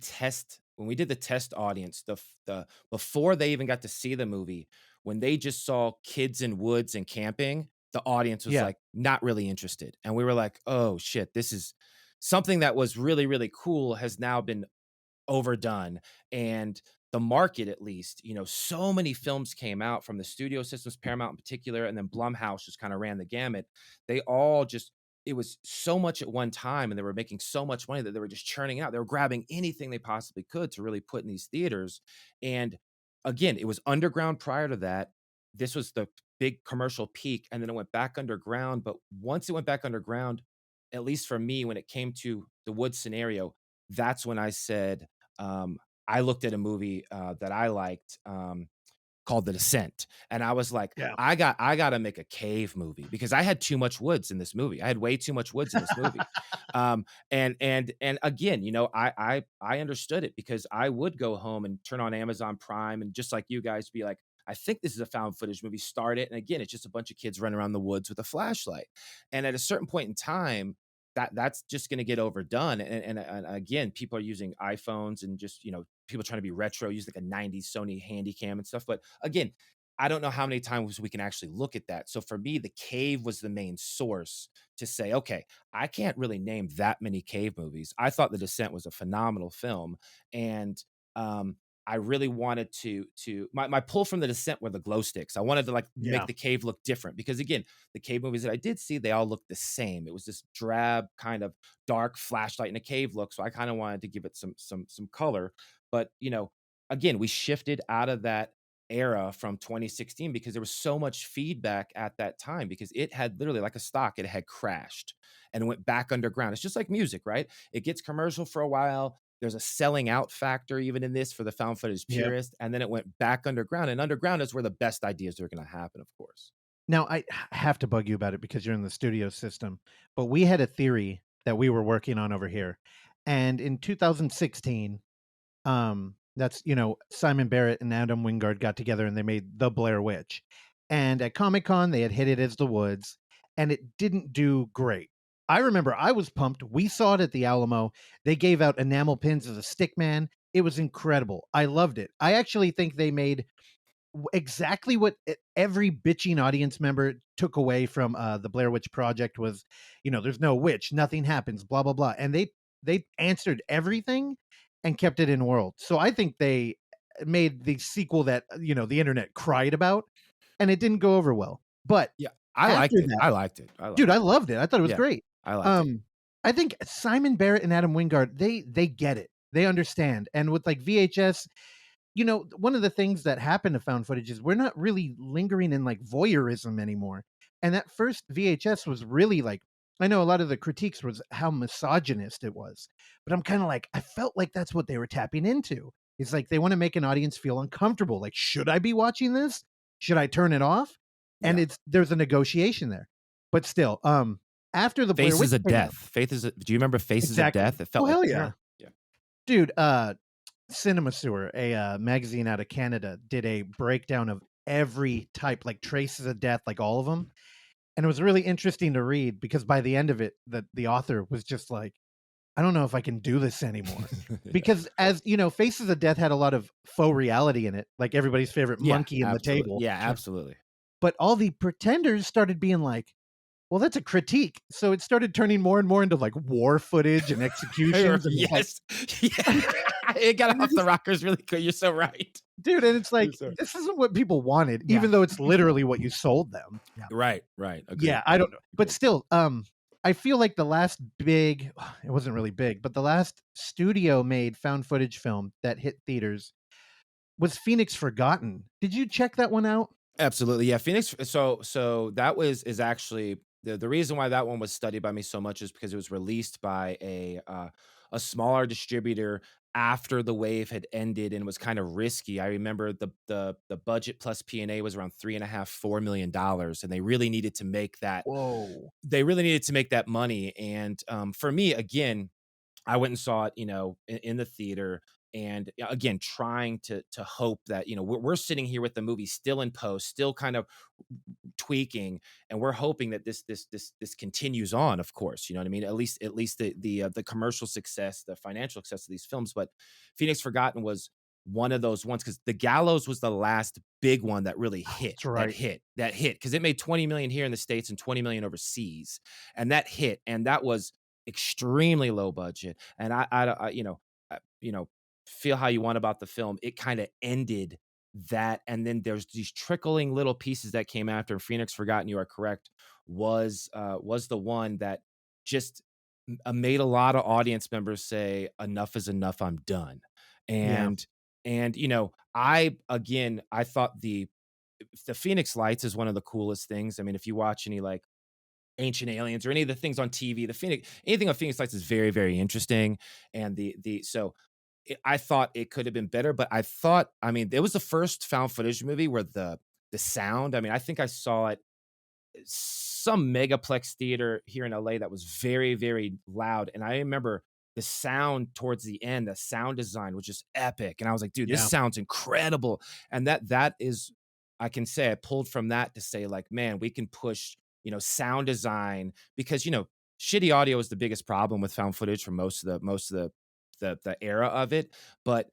did the test audience, the before they even got to see the movie, when they just saw kids in woods and camping, the audience was Yeah. like not really interested. And we were like, oh shit, this is something that was really, really cool has now been overdone. And the market, at least, so many films came out from the studio systems, Paramount in particular, and then Blumhouse just kind of ran the gamut. They all just, it was so much at one time, and they were making so much money that they were just churning out. They were grabbing anything they possibly could to really put in these theaters. And again, it was underground prior to that. This was the big commercial peak, and then it went back underground. But once it went back underground, at least for me, when it came to the wood scenario, that's when I said, I looked at a movie that I liked, called The Descent, and I was like, Yeah. I got to make a cave movie, because I had too much woods in this movie. I had way too much woods in this movie. And again, I understood it, because I would go home and turn on Amazon Prime, and just like you guys, be like, I think this is a found footage movie. Start it, and again, it's just a bunch of kids running around the woods with a flashlight. And at a certain point in time, that's just going to get overdone. And again, people are using iPhones, and just people trying to be retro, use like a 90s Sony Handycam and stuff. But again, I don't know how many times we can actually look at that. So for me, the cave was the main source to say, okay, I can't really name that many cave movies. I thought The Descent was a phenomenal film. And I really wanted to my pull from The Descent were the glow sticks. I wanted to like make Yeah. the cave look different, because again, the cave movies that I did see, they all looked the same. It was this drab kind of dark flashlight in a cave look. So I kind of wanted to give it some color. But again, we shifted out of that era from 2016, because there was so much feedback at that time, because it had literally, like a stock, it had crashed and went back underground. It's just like music, right? It gets commercial for a while. There's a selling out factor even in this for the found footage Yep. purist, and then it went back underground, and underground is where the best ideas are going to happen, of course. Now, I have to bug you about it because you're in the studio system, but we had a theory that we were working on over here. And in 2016, that's, Simon Barrett and Adam Wingard got together and they made The Blair Witch. And at Comic-Con, they had hit it as The Woods, and it didn't do great. I remember I was pumped. We saw it at the Alamo. They gave out enamel pins as a stick man. It was incredible. I loved it. I actually think they made exactly what every bitching audience member took away from the Blair Witch Project was, there's no witch, nothing happens, blah blah blah, and they answered everything and kept it in world. So I think they made the sequel that the internet cried about, and it didn't go over well. But Yeah, I liked after it. that, I liked it. I dude, liked I it. loved it. I thought it was Yeah, great. I liked it. Um, I think Simon Barrett and Adam Wingard, they get it. They understand. And with like VHS, one of the things that happened to found footage is we're not really lingering in like voyeurism anymore. And that first VHS was really like, I know a lot of the critiques was how misogynist it was, but I'm kind of like, I felt like that's what they were tapping into. It's like they want to make an audience feel uncomfortable. Like, should I be watching this? Should I turn it off? And Yeah. there's a negotiation there. But still, after the Blair Witch Faces of came out, Death. Do you remember Faces of exactly. Death? It felt Oh like hell that. yeah, Yeah. dude. Cinema Sewer, a magazine out of Canada, did a breakdown of every type, like Traces of Death, like all of them, and it was really interesting to read because by the end of it, the author was just like, I don't know if I can do this anymore. Yeah. Because as you know, Faces of Death had a lot of faux reality in it, like everybody's favorite Yeah, monkey in the absolutely. table. Yeah, absolutely. But all the pretenders started being like, well, that's a critique. So it started turning more and more into like war footage and executions. And it's like, Yes. Yeah. It got and you're off the just, rockers really quick. You're so right. dude, and it's You're like, so this isn't what people wanted, Yeah. even though it's literally what you sold them. right. Agreed. Yeah, I don't know. But Agreed. still, I feel like the last big, it wasn't really big, but the last studio made found footage film that hit theaters was Phoenix Forgotten. Did you check that one out? Absolutely. Yeah. Phoenix. So that is actually the reason why that one was studied by me so much is because it was released by a smaller distributor after the wave had ended and was kind of risky. I remember the budget plus P&A was around $3.5–4 million, and they really needed to make that. Whoa. They really needed to make that money. And for me, again, I went and saw it, in the theater, and again, trying to hope that we're sitting here with the movie still in post, still kind of tweaking, and we're hoping that this continues on. Of course, you know what I mean. At least the commercial success, the financial success of these films. But Phoenix Forgotten was one of those ones because the Gallows was the last big one that really hit. That's right. That hit because it made 20 million here in the States and 20 million overseas, and that hit, and that was extremely low budget. And feel how you want about the film. It kind of ended that, and then there's these trickling little pieces that came after. Phoenix Forgotten, you are correct, was the one that just made a lot of audience members say, enough is enough, I'm done. Yeah. And I thought the Phoenix Lights is one of the coolest things. I mean, if you watch any like Ancient Aliens or any of the things on TV, anything on Phoenix Lights is very, very interesting. And I thought it could have been better, but I mean, it was the first found footage movie where the sound, I mean, I think I saw it some megaplex theater here in LA that was very, very loud. And I remember the sound towards the end, the sound design was just epic. And I was like, dude, this Yeah. sounds incredible. And that is, I can say I pulled from that to say like, man, we can push, sound design because, shitty audio is the biggest problem with found footage for most of the era of it. But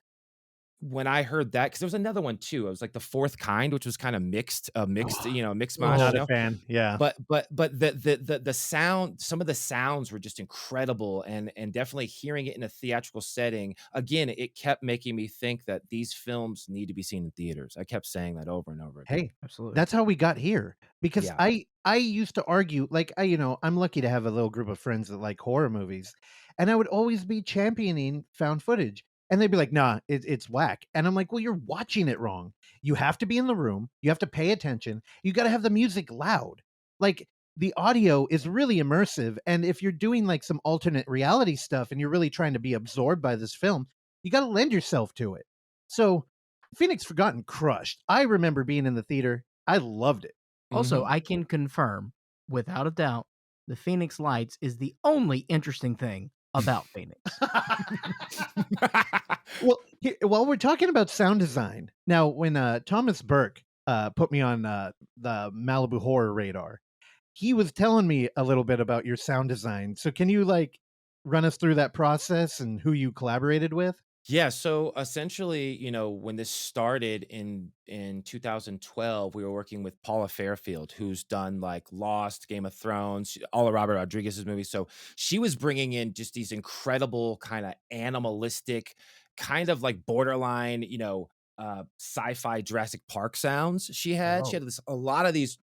when I heard that, because there was another one too, it was like The Fourth Kind, which was kind of mixed, mixed mash, Not a fan. Yeah. but the sound, some of the sounds were just incredible, and definitely hearing it in a theatrical setting, again, it kept making me think that these films need to be seen in theaters. I kept saying that over and over again. Hey, Absolutely. that's how we got here. Because Yeah. I used to argue, like I'm lucky to have a little group of friends that like horror movies, and I would always be championing found footage. And they'd be like, nah, it's whack. And I'm like, well, you're watching it wrong. You have to be in the room. You have to pay attention. You got to have the music loud. Like the audio is really immersive. And if you're doing like some alternate reality stuff and you're really trying to be absorbed by this film, you got to lend yourself to it. So Phoenix Forgotten crushed. I remember being in the theater. I loved it. Also, Mhm. I can confirm, without a doubt, the Phoenix Lights is the only interesting thing about Phoenix. Well, while we're talking about sound design, now when Thomas Burke put me on the Malibu Horror radar, he was telling me a little bit about your sound design. So can you like run us through that process and who you collaborated with? Yeah, so essentially, when this started in 2012, we were working with Paula Fairfield, who's done like Lost, Game of Thrones, all of Robert Rodriguez's movies. So she was bringing in just these incredible kind of animalistic, kind of like borderline, sci-fi Jurassic Park sounds. She had Oh, a lot of these.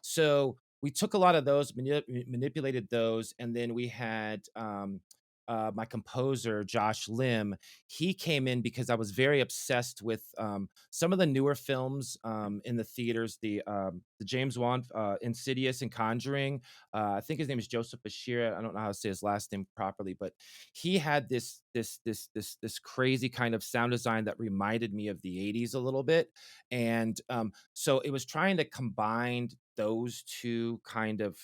So we took a lot of those, manipulated those, and then we had my composer Josh Lim, he came in because I was very obsessed with some of the newer films in the theaters, the James Wan Insidious and Conjuring. I think his name is Joseph Bashir. I don't know how to say his last name properly, but he had this crazy kind of sound design that reminded me of the 80s a little bit. And so it was trying to combine those two kind of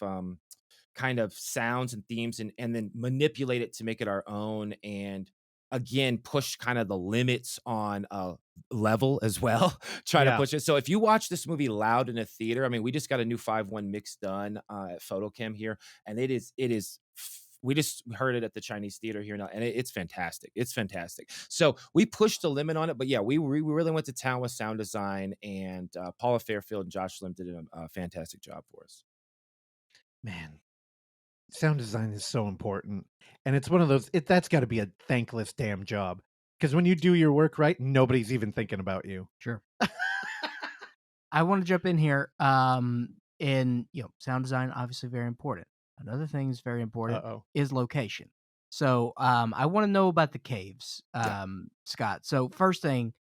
sounds and themes, and then manipulate it to make it our own, and again push kind of the limits on level as well. Try to Yeah. push it. So if you watch this movie loud in a theater, I mean, we just got a new 5.1 mix done at Photochem here, and we just heard it at the Chinese theater here now, and it's fantastic. It's fantastic. So we pushed the limit on it, but yeah, we really went to town with sound design, and Paula Fairfield and Josh Lim did a fantastic job for us. Man, sound design is so important. And it's one of those, that's got to be a thankless damn job. Because when you do your work right, nobody's even thinking about you. Sure. I want to jump in here. In sound design, obviously very important. Another thing that's very important is location. So I want to know about the caves, Scott. So first thing,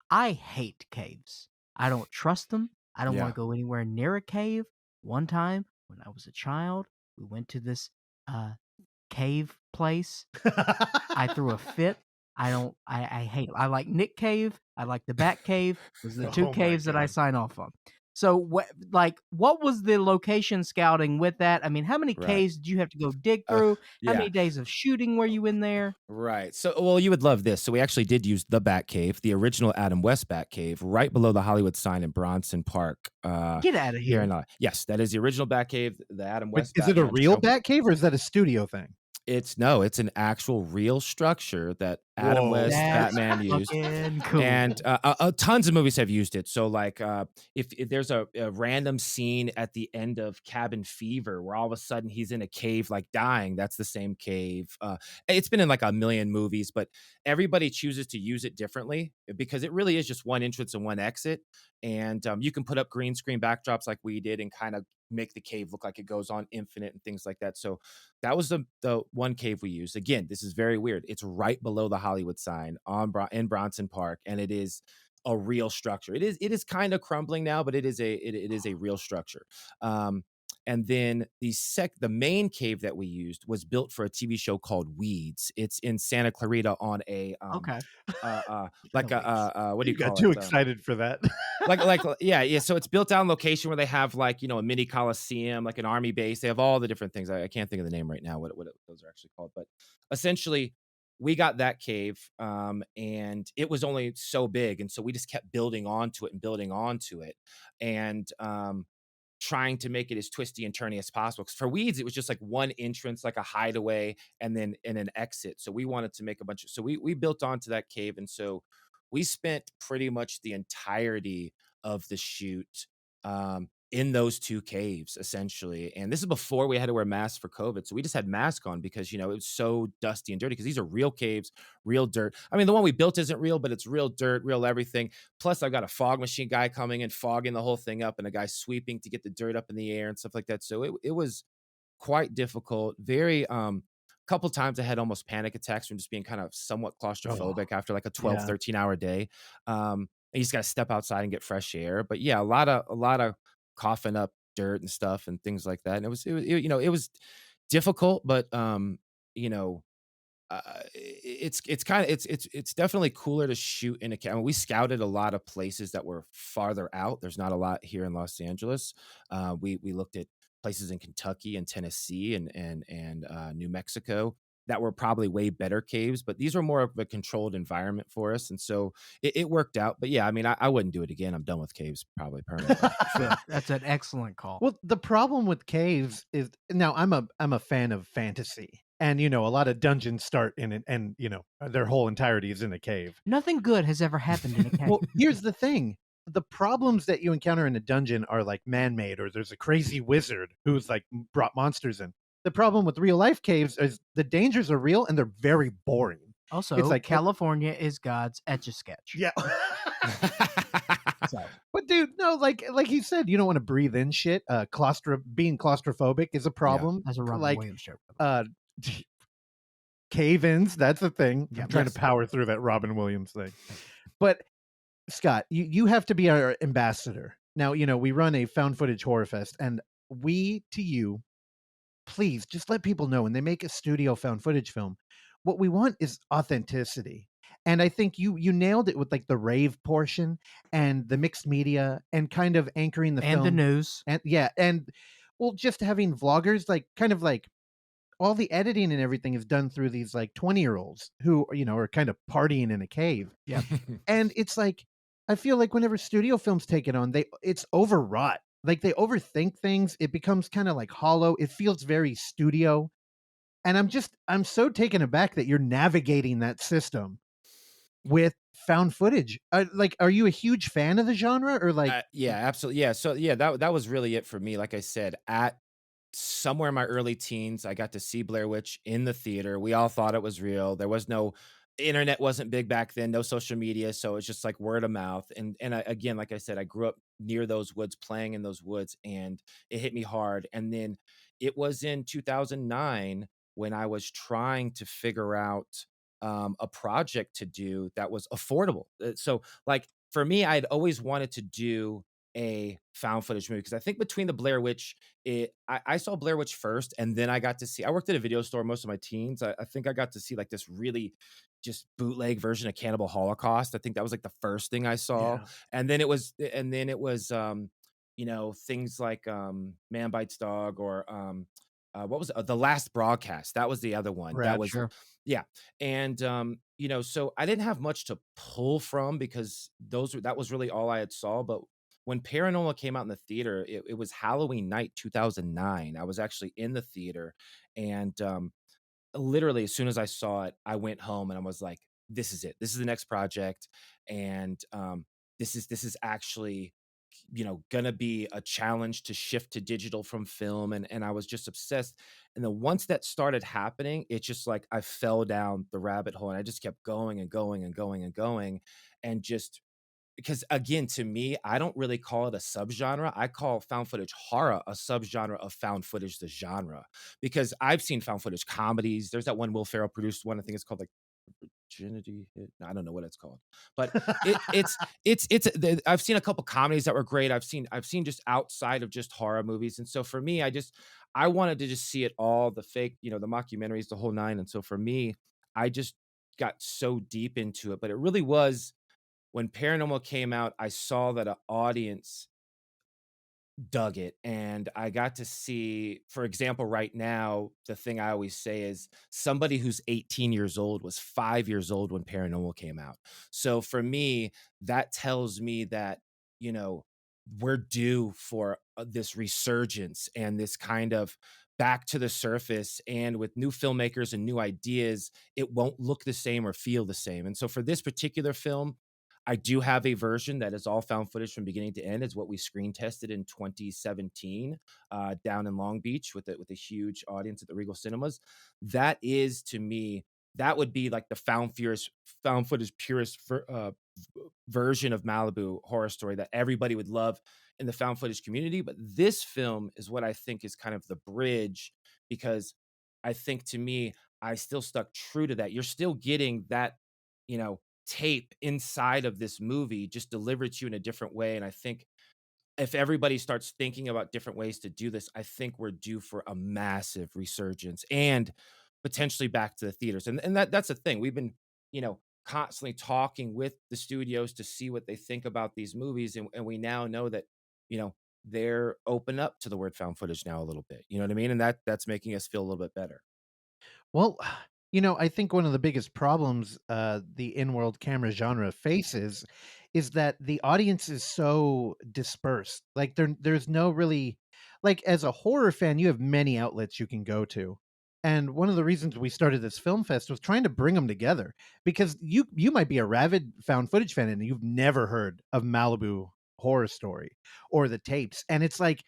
I hate caves. I don't trust them. I don't want to go anywhere near a cave. One time when I was a child, we went to this cave place. I threw a fit. I hate it. I like Nick Cave. I like the Bat Cave. Those are the two caves that I sign off on. So what was the location scouting with that? I mean, how many caves did you have to go dig through? How many days of shooting were you in there? Right. So, well, you would love this. So we actually did use the Bat Cave, the original Adam West Bat Cave, right below the Hollywood sign in Bronson Park. Get out of here. Yes, that is the original Bat Cave, the Adam West. Is it a real Bat Cave or is that a studio thing? It's an actual real structure that Adam West Batman used, cool. and tons of movies have used it. So, like, if there's a random scene at the end of Cabin Fever where all of a sudden he's in a cave, like dying, that's the same cave. It's been in like a million movies, but everybody chooses to use it differently because it really is just one entrance and one exit, and you can put up green screen backdrops like we did and kind of make the cave look like it goes on infinite and things like that. So that was the one cave we used. Again, this is very weird. It's right below the Hollywood sign in Bronson Park, and it is a real structure. It is kind of crumbling now, but it is a real structure. And then the main cave that we used was built for a TV show called Weeds. It's in Santa Clarita on a what do you call it? Got too excited for that. Yeah. So it's built on location where they have like a mini coliseum, like an army base. They have all the different things. I can't think of the name right now. What those are actually called, but essentially we got that cave, and it was only so big, and so we just kept building onto it, and trying to make it as twisty and turny as possible. Because for Weeds, it was just like one entrance, like a hideaway, and then an exit. So we wanted to make a bunch of. So we built onto that cave, and so we spent pretty much the entirety of the shoot in those two caves, essentially. And this is before we had to wear masks for COVID. So we just had masks on because, it was so dusty and dirty because these are real caves, real dirt. I mean, the one we built isn't real, but it's real dirt, real everything. Plus, I've got a fog machine guy coming and fogging the whole thing up, and a guy sweeping to get the dirt up in the air and stuff like that. So it was quite difficult. Very, couple times I had almost panic attacks from just being kind of somewhat claustrophobic after like a 12, 13 hour day. And you just got to step outside and get fresh air. But yeah, a lot of coughing up dirt and stuff and things like that. And it was difficult, but it's definitely cooler to shoot in a cave. I mean, we scouted a lot of places that were farther out. There's not a lot here in Los Angeles. We looked at places in Kentucky and Tennessee and New Mexico that were probably way better caves, but these are more of a controlled environment for us. And so it worked out. But yeah, I mean, I wouldn't do it again. I'm done with caves probably permanently. Sure. That's an excellent call. Well, the problem with caves is now I'm a fan of fantasy. And, a lot of dungeons start in it and, their whole entirety is in a cave. Nothing good has ever happened in a cave. Well, here's the thing. The problems that you encounter in a dungeon are like man-made, or there's a crazy wizard who's like brought monsters in. The problem with real life caves is the dangers are real and they're very boring. Also, it's like California is God's Etch-a-Sketch. Yeah. But dude, no, like he said, you don't want to breathe in shit. Being claustrophobic is a problem. That's a Robin Williams joke. cave-ins. That's a thing. Yeah. I'm trying to power through that Robin Williams thing. But Scott, you have to be our ambassador. Now, we run a found footage horror fest, and to you, please just let people know when they make a studio found footage film, what we want is authenticity. And I think you nailed it with like the rave portion and the mixed media and kind of anchoring the And the film. news. And yeah, and well, just having vloggers, like kind of like all the editing and everything is done through these like 20-year-olds who, are kind of partying in a cave. Yeah. And it's like, I feel like whenever studio films take it on, it's overwrought. Like they overthink things. It becomes kind of like hollow. It feels very studio. And I'm so taken aback that you're navigating that system with found footage. Like, are you a huge fan of the genre, or like? Yeah, absolutely. Yeah. So yeah, that was really it for me. Like I said, at somewhere in my early teens, I got to see Blair Witch in the theater. We all thought it was real. There was no internet, wasn't big back then, no social media, so it's just like word of mouth. And again, like I said, I grew up near those woods, playing in those woods, and it hit me hard. And then it was in 2009 when I was trying to figure out a project to do that was affordable. So like for me, I'd always wanted to do a found footage movie because I think between the Blair Witch, I saw Blair Witch first, and then I got to see. I worked at a video store most of my teens. I think I got to see like this really just bootleg version of Cannibal Holocaust. I think that was like the first thing I saw, Yeah. and then it was things like Man Bites Dog, or what was it? The Last Broadcast. That was the other one. That Right. was Sure. yeah. And so I didn't have much to pull from because that was really all I had saw. But when Paranormal came out in the theater, it was Halloween night 2009. I was actually in the theater, and literally as soon as I saw it, I went home and I was like, "This is it. This is the next project." And this is actually gonna be a challenge to shift to digital from film. And I was just obsessed. And then once that started happening, it's just like I fell down the rabbit hole, and I just kept going and going and going and going. And just because again, to me, I don't really call it a subgenre. I call found footage horror a subgenre of found footage, the genre, because I've seen found footage comedies. There's that one Will Ferrell produced one. I think it's called like Virginity Hit. I don't know what it's called, but I've seen a couple comedies that were great. I've seen just outside of just horror movies. And so for me, I wanted to just see it all, the fake, the mockumentaries, the whole nine. And so for me, I just got so deep into it. But it really was when Paranormal came out, I saw that an audience dug it, and I got to see, for example, right now, the thing I always say is somebody who's 18 years old was 5 years old when Paranormal came out. So for me, that tells me that, you know, we're due for this resurgence and this kind of back to the surface. And with new filmmakers and new ideas, it won't look the same or feel the same. And so for this particular film, I do have a version that is all found footage from beginning to end. Is what we screen tested in 2017 down in Long Beach with a huge audience at the Regal Cinemas. That is, to me, that would be like the found footage purist version of Malibu Horror Story that everybody would love in the found footage community. But this film is what I think is kind of the bridge, because I think, to me, I still stuck true to that. You're still getting that, tape inside of this movie, just delivered to you in a different way. And I think if everybody starts thinking about different ways to do this, I think we're due for a massive resurgence and potentially back to the theaters. And that's the thing. We've been, constantly talking with the studios to see what they think about these movies. And we now know that, they're open up to the word found footage now a little bit. You know what I mean? And that's making us feel a little bit better. Well, I think one of the biggest problems the in-world camera genre faces is that the audience is so dispersed. Like there's no really, like, as a horror fan, you have many outlets you can go to. And one of the reasons we started this film fest was trying to bring them together, because you might be a rabid found footage fan and you've never heard of Malibu Horror Story or the tapes. And it's like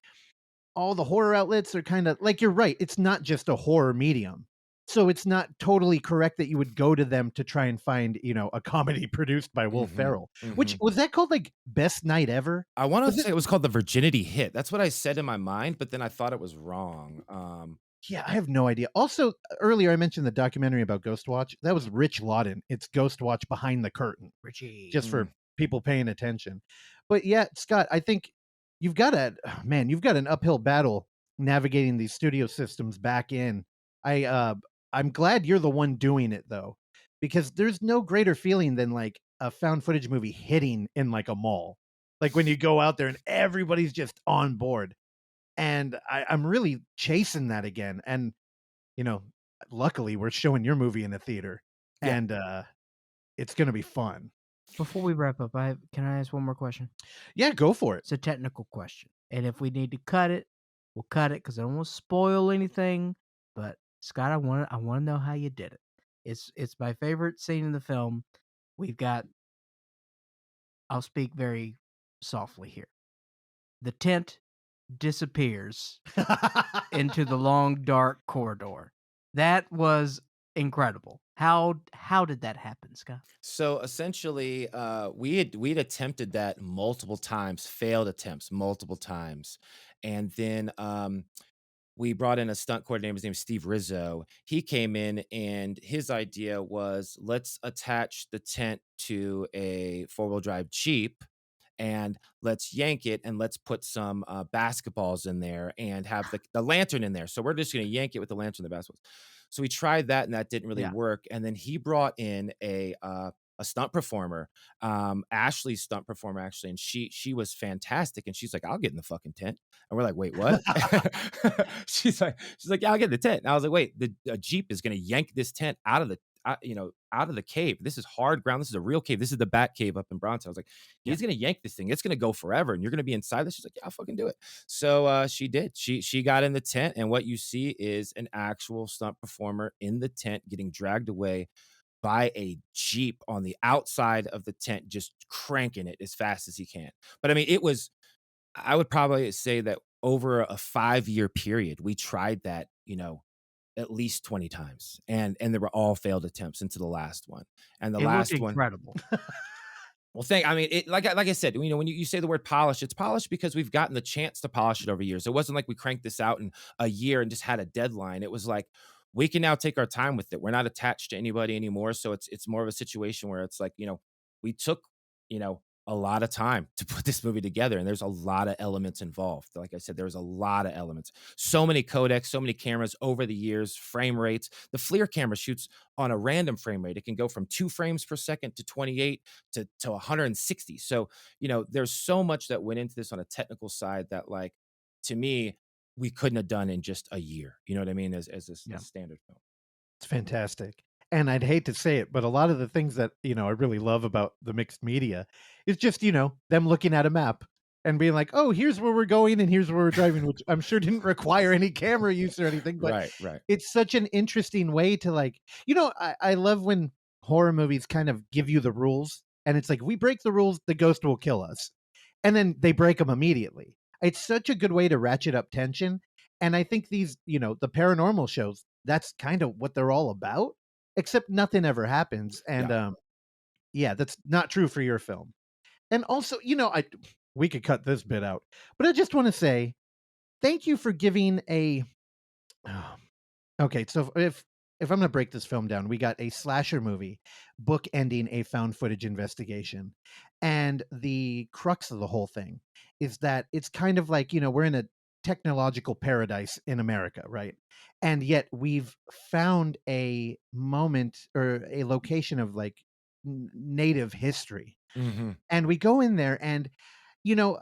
all the horror outlets are kind of like, you're right, it's not just a horror medium. So it's not totally correct that you would go to them to try and find, a comedy produced by Will Hmm. Ferrell. Which was that called, like, Best Night Ever? I want Was to it? say it was called the Virginity Hit. That's what I said in my mind, but then I thought it was wrong. Yeah, I have no idea. Also, earlier I mentioned the documentary about Ghostwatch. That was Rich Lawton. It's Ghostwatch behind the curtain, Richie. just for people paying attention. But yeah, Scott, I think you've got you've got an uphill battle navigating these studio systems back in. I I'm glad you're the one doing it though, because there's no greater feeling than like a found footage movie hitting in like a mall. Like when you go out there and everybody's just on board. And I'm really chasing that again. And you know, luckily we're showing your movie in a theater, Yeah. and it's gonna be fun. Before we wrap up, can I ask one more question? Yeah, go for it. It's a technical question, and if we need to cut it, we'll cut it because I don't want to spoil anything. But Scott, I want to know how you did it. It's my favorite scene in the film. We've got. I'll speak very softly here. The tent disappears into the long dark corridor. That was incredible. How did that happen, Scott? So essentially, we'd attempted that multiple times, failed attempts multiple times, and then we brought in a stunt coordinator. His name is Steve Rizzo. He came in, and his idea was, let's attach the tent to a four-wheel drive Jeep, and let's yank it, and let's put some basketballs in there, and have the lantern in there. So we're just going to yank it with the lantern and the basketballs. So we tried that, and that didn't really Yeah. work. And then he brought in a stunt performer, Ashley's stunt performer, actually, and she was fantastic. And she's like, "I'll get in the fucking tent." And we're like, "Wait, what?" she's like, "Yeah, I'll get in the tent." And I was like, "Wait, the Jeep is going to yank this tent out of the out of the cave. This is hard ground. This is a real cave. This is the Bat Cave up in Bronx." I was like, "He's going to yank this thing. It's going to go forever, and you're going to be inside this." She's like, "Yeah, I'll fucking do it." So she did. She got in the tent, and what you see is an actual stunt performer in the tent getting dragged away by a Jeep on the outside of the tent, just cranking it as fast as he can. But I mean, I would probably say that over a 5-year period, we tried that, at least 20 times. And there were all failed attempts into the last one. And the It looked last one, incredible. well, I mean, like I said, when you say the word polish, it's polished because we've gotten the chance to polish it over years. It wasn't like we cranked this out in a year and just had a deadline. It was like, we can now take our time with it. We're not attached to anybody anymore. So it's more of a situation where it's like, we took, a lot of time to put this movie together, and there's a lot of elements involved. Like I said, there was a lot of elements. So many codecs, so many cameras over the years, frame rates. The FLIR camera shoots on a random frame rate. It can go from 2 frames per second to 28 to 160. So, there's so much that went into this on a technical side that, like, to me, we couldn't have done in just a year. You know what I mean? As a standard film. It's fantastic. And I'd hate to say it, but a lot of the things that, I really love about the mixed media is just, them looking at a map and being like, "Oh, here's where we're going and here's where we're driving," which I'm sure didn't require any camera use or anything, but Right. it's such an interesting way to like, I love when horror movies kind of give you the rules and it's like, "We break the rules, the ghost will kill us." And then they break them immediately. It's such a good way to ratchet up tension. And I think these, the paranormal shows, that's kind of what they're all about, except nothing ever happens. And yeah, that's not true for your film. And also, we could cut this bit out, but I just want to say thank you for giving a okay, so if I'm going to break this film down, we got a slasher movie bookending a found footage investigation. And the crux of the whole thing is that it's kind of like, we're in a technological paradise in America, right? And yet we've found a moment or a location of like native history. Mm-hmm. And we go in there and, you know,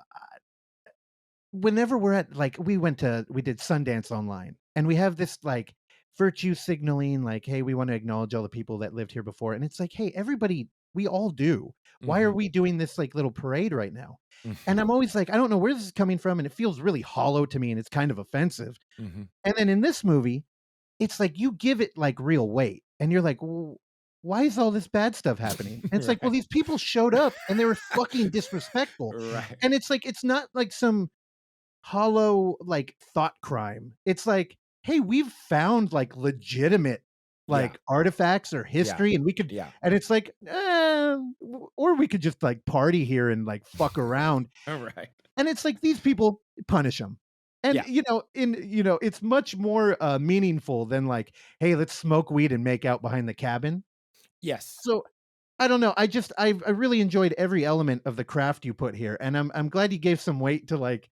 whenever we're at like we did Sundance online and we have this like virtue signaling like, hey, we want to acknowledge all the people that lived here before, and it's like, hey, everybody, we all do. Why are we doing this like little parade right now? And I'm always like, I don't know where this is coming from, and it feels really hollow to me, and it's kind of offensive. And then in this movie, it's like you give it like real weight, and you're like, well, why is all this bad stuff happening? And it's like, well, these people showed up and they were fucking disrespectful. Right. And it's like, it's not like some hollow like thought crime. It's like, hey, we've found like legitimate like artifacts or history, and we could, and it's like, or we could just like party here and like fuck around. All right. And it's like these people, punish them. And, Yeah. it's much more, meaningful than like, "Hey, let's smoke weed and make out behind the cabin." Yes. So, I don't know, I really enjoyed every element of the craft you put here, and I'm glad you gave some weight to, like,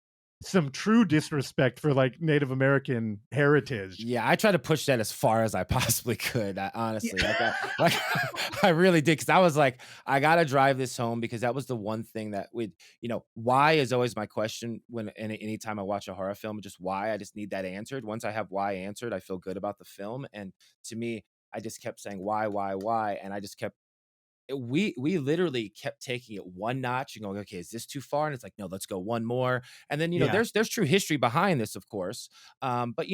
some true disrespect for, like, Native American heritage. Yeah, I tried to push that as far as I possibly could, honestly, Yeah. like, I really did, because I was like, "I gotta drive this home," because that was the one thing that would why is always my question when anytime I watch a horror film, just why, I just need that answered. Once I have why answered, I feel good about the film, and to me, I just kept saying, why?" And I just kept we literally kept taking it one notch and going, "Okay, is this too far?" And it's like, "No, let's go one more." And then, Yeah. there's true history behind this, of course. But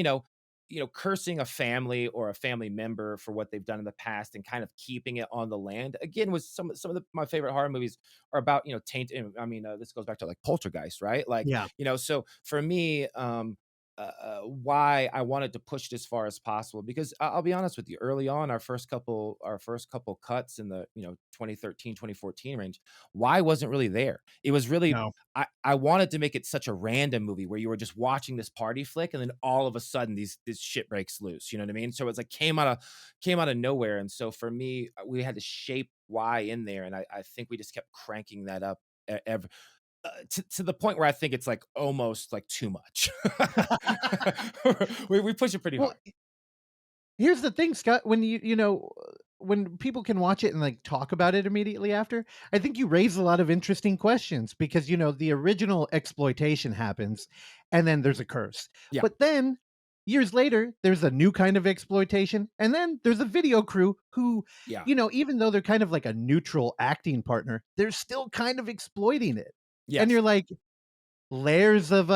cursing a family or a family member for what they've done in the past and kind of keeping it on the land again was some of my favorite horror movies are about taint. I mean, this goes back to like Poltergeist, right? Like Yeah. so for me, why I wanted to push it as far as possible because I'll be honest with you, early on, our first couple cuts in the 2013 2014 range, why wasn't really there. It was really No. I wanted to make it such a random movie where you were just watching this party flick and then all of a sudden this shit breaks loose. You know what I mean? So it's like came out of nowhere. And so for me, we had to shape why in there. And I think we just kept cranking that up every, to the point where I think it's like almost like too much. We push it pretty Well, hard. here's the thing, Scott, when when people can watch it and, like, talk about it immediately after, I think you raise a lot of interesting questions because, the original exploitation happens, and then there's a curse. Yeah. But then, years later, there's a new kind of exploitation, and then there's a video crew who, Yeah. even though they're kind of like a neutral acting partner, they're still kind of exploiting it. And Yes. you're like, layers of,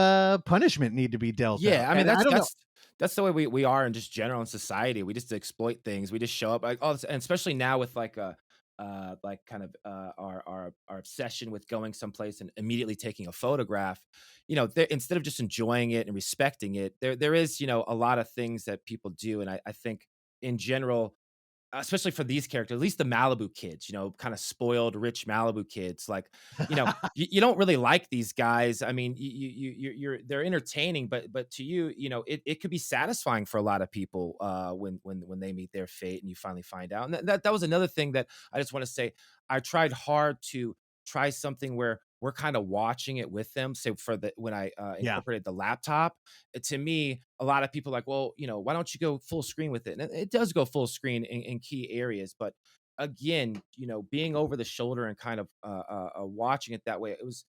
punishment need to be dealt out, Yeah, I mean, and I that's don't know. that's that's the way we are in just general in society. We just exploit things. We just show up like, oh, and especially now with like like kind of our obsession with going someplace and immediately taking a photograph. Instead of just enjoying it and respecting it, there is a lot of things that people do, and I think in general, especially for these characters, at least the Malibu kids, kind of spoiled, rich Malibu kids. Like, you don't really like these guys. I mean, they're entertaining, but to you, it could be satisfying for a lot of people when they meet their fate and you finally find out. And that was another thing that I just want to say. I tried hard to try something where we're kind of watching it with them. So for the when I Yeah. incorporated the laptop, to me, a lot of people are like, well, why don't you go full screen with it? And it does go full screen in key areas, but again, being over the shoulder and kind of watching it that way, it was.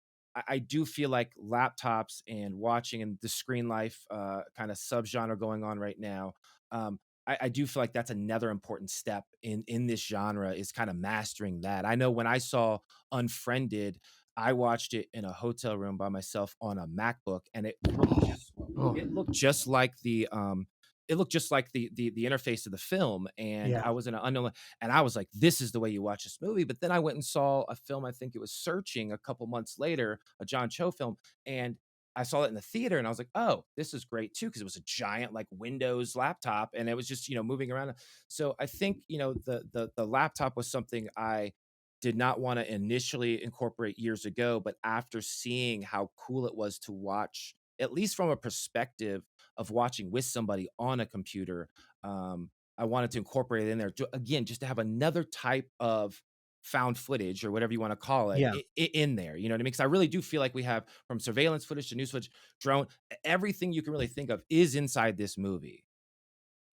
I do feel like laptops and watching and the screen life kind of subgenre going on right now. I do feel like that's another important step in this genre is kind of mastering that. I know when I saw Unfriended, I watched it in a hotel room by myself on a MacBook, and Oh, it looked just like the interface of the film, and Yeah. I was in an unknown, and I was like, "This is the way you watch this movie." But then I went and saw a film. I think it was Searching a couple months later, a John Cho film, and I saw it in the theater, and I was like, "Oh, this is great too," because it was a giant like Windows laptop, and it was just moving around. So I think the laptop was something I did not want to initially incorporate years ago, but after seeing how cool it was to watch, at least from a perspective of watching with somebody on a computer, I wanted to incorporate it in there again, just to have another type of found footage or whatever you want to call it Yeah. in there. You know what I mean? Because I really do feel like we have from surveillance footage to news footage, drone, everything you can really think of is inside this movie.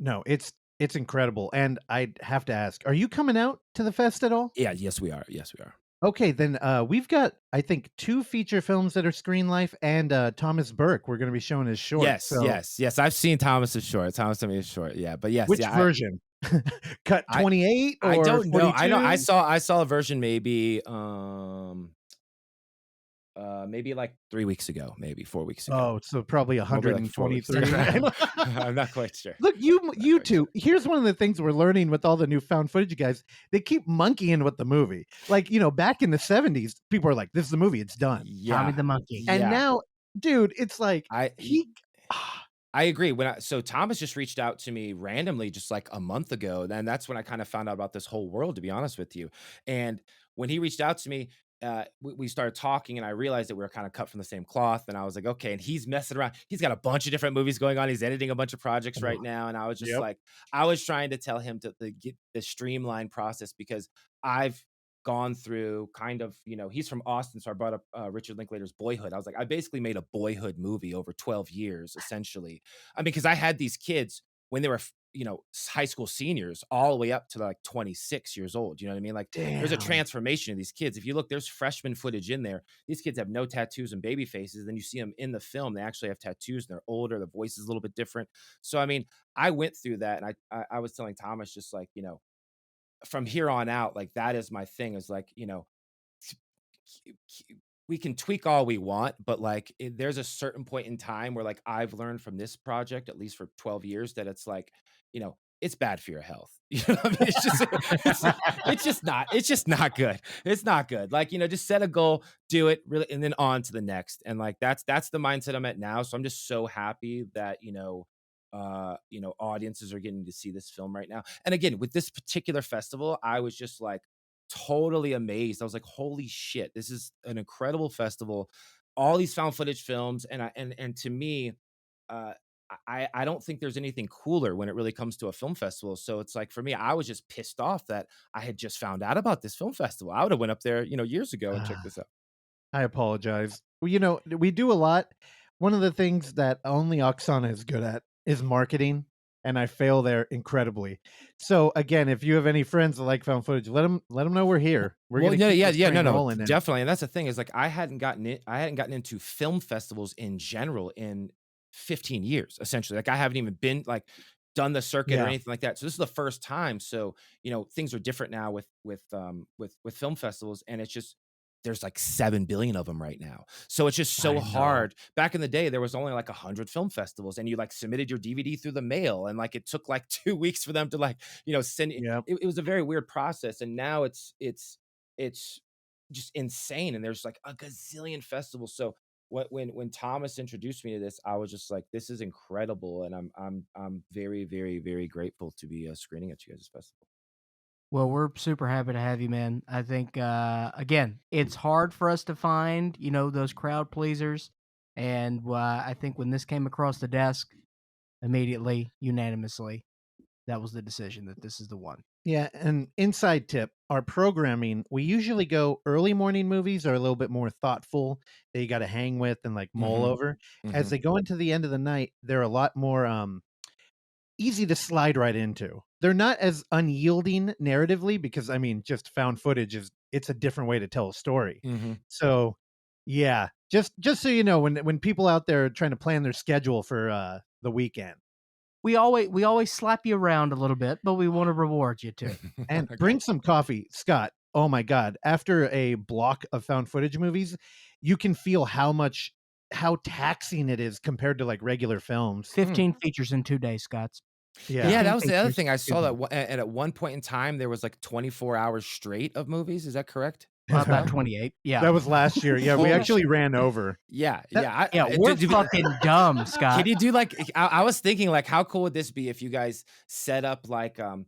No, it's incredible, and I'd have to ask, are you coming out to the fest at all? Yeah, yes, we are. Yes, we are. Okay, then, we've got, I think, 2 feature films that are Screen Life and, Thomas Burke, we're gonna be showing his short, Yes, so yes, yes. I've seen Thomas's short. Thomas sent me his short. Yeah, but yes, which yeah. version? Cut I 28 I or don't know. I know 42? I saw a version maybe like 3 weeks ago, maybe 4 weeks ago. Oh, so probably Maybe like 4 weeks ago. 123. I'm not quite sure. Look, Not you quite 2, sure. here's one of the things we're learning with all the new found footage guys, they keep monkeying with the movie. Like, back in the '70s, people are like, "This is the movie, it's done." Tommy Yeah. the monkey. And Yeah. now, dude, it's like, I he I agree. So Thomas just reached out to me randomly just like a month ago. Then that's when I kind of found out about this whole world, to be honest with you. And when he reached out to me, we started talking, and I realized that we were kind of cut from the same cloth. And I was like, okay. And he's messing around. He's got a bunch of different movies going on. He's editing a bunch of projects Oh, right now. And I was just yep. like, I was trying to tell him to get the streamlined process because I've gone through kind of, he's from Austin. So I brought up Richard Linklater's Boyhood. I was like, I basically made a Boyhood movie over 12 years, essentially. I mean, because I had these kids when they were, high school seniors all the way up to like 26 years old. You know what I mean? Like there's a Damn. transformation of these kids. If you look, there's freshman footage in there. These kids have no tattoos and baby faces. Then you see them in the film. They actually have tattoos and they're older. Their voice is a little bit different. So, I mean, I went through that and I was telling Thomas just like, from here on out, like that is my thing is like, we can tweak all we want, but like there's a certain point in time where like I've learned from this project, at least for 12 years, that it's like, it's bad for your health. You know what I mean? It's just not good. It's not good. Like, just set a goal, do it really, and then on to the next. And like, that's the mindset I'm at now. So I'm just so happy that, audiences are getting to see this film right now. And again, with this particular festival, I was just like, totally amazed. I was like, holy shit, this is an incredible festival. All these found footage films. And to me, uh, I don't think there's anything cooler when it really comes to a film festival. So it's like for me, I was just pissed off that I had just found out about this film festival. I would have went up there, years ago and checked this out. I apologize. Well, we do a lot. One of the things that only Oksana is good at is marketing, and I fail there incredibly. So again, if you have any friends that like found footage, let them know we're here. We're Well, gonna yeah, keep yeah, this yeah, no, train no, rolling. And definitely. And that's the thing is like I hadn't gotten into film festivals in general in 15 years, essentially. Like I haven't even been like done the circuit or yeah, anything like that. So this is the first time. So, things are different now with film festivals. And it's just there's like 7 billion of them right now. So it's just so I know. hard. Back in the day, there was only like 100 film festivals and you like submitted your DVD through the mail. And like it took like 2 weeks for them to like, send it. Yep. It was a very weird process. And now it's just insane. And there's like a gazillion festivals. So when Thomas introduced me to this, I was just like, this is incredible. And I'm very, very, very grateful to be screening at you guys' festival. Well, we're super happy to have you, man. I think again, it's hard for us to find, those crowd pleasers, and I think when this came across the desk, immediately, unanimously, that was the decision that this is the one. Yeah, and inside tip, our programming, we usually go early morning movies are a little bit more thoughtful that you got to hang with and like mull Hmm. over. As Hmm. they go into the end of the night, they're a lot more easy to slide right into. They're not as unyielding narratively because I mean, just found footage it's a different way to tell a story. Hmm. So, yeah, just so you know, when people out there are trying to plan their schedule for the weekend, We always slap you around a little bit, but we want to reward you too. and Okay. bring some coffee, Scott. Oh my God! After a block of found footage movies, you can feel how taxing it is compared to like regular films. 15 features in 2 days, Scotts. Yeah, Yeah, 15 that was the other features, thing I 2 saw days. that, and at one point in time there was like 24 hours straight of movies. Is that correct, About Pascal? 28. Yeah. that was last year. Yeah, we Holy actually shit! ran over. Yeah, That yeah. Yeah, we're fucking dumb, Can Scott. you do like I was thinking like how cool would this be if you guys set up like a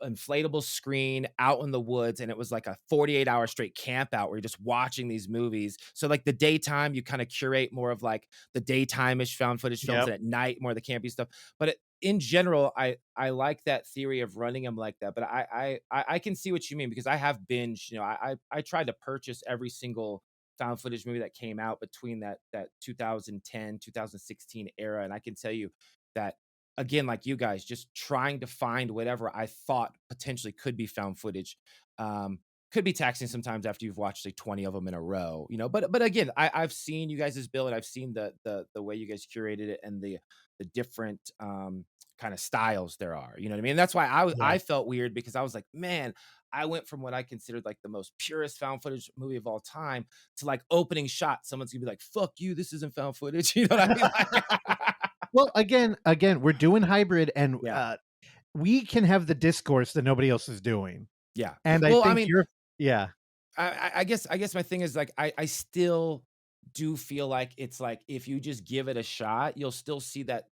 inflatable screen out in the woods and it was like a 48-hour straight camp out where you're just watching these movies. So like the daytime you kind of curate more of like the daytime-ish found footage films Yep. and at night more of the campy stuff. But in general, I like that theory of running them like that. But I can see what you mean because I have binged, I tried to purchase every single found footage movie that came out between that 2010 2016 era, and I can tell you that again, like you guys, just trying to find whatever I thought potentially could be found footage could be taxing sometimes after you've watched like 20 of them in a row, but again, I've seen you guys' bill and I've seen the way you guys curated it and the different kind of styles there are, you know what I mean? That's why Yeah. I felt weird because I was like, man, I went from what I considered like the most purest found footage movie of all time to like opening shot. Someone's gonna be like, fuck you, this isn't found footage. You know what I mean? Like, Well, again, we're doing hybrid, and yeah. we can have the discourse that nobody else is doing. Yeah. And I Well, I think mean, yeah, I guess my thing is like I still do feel like it's like if you just give it a shot, you'll still see that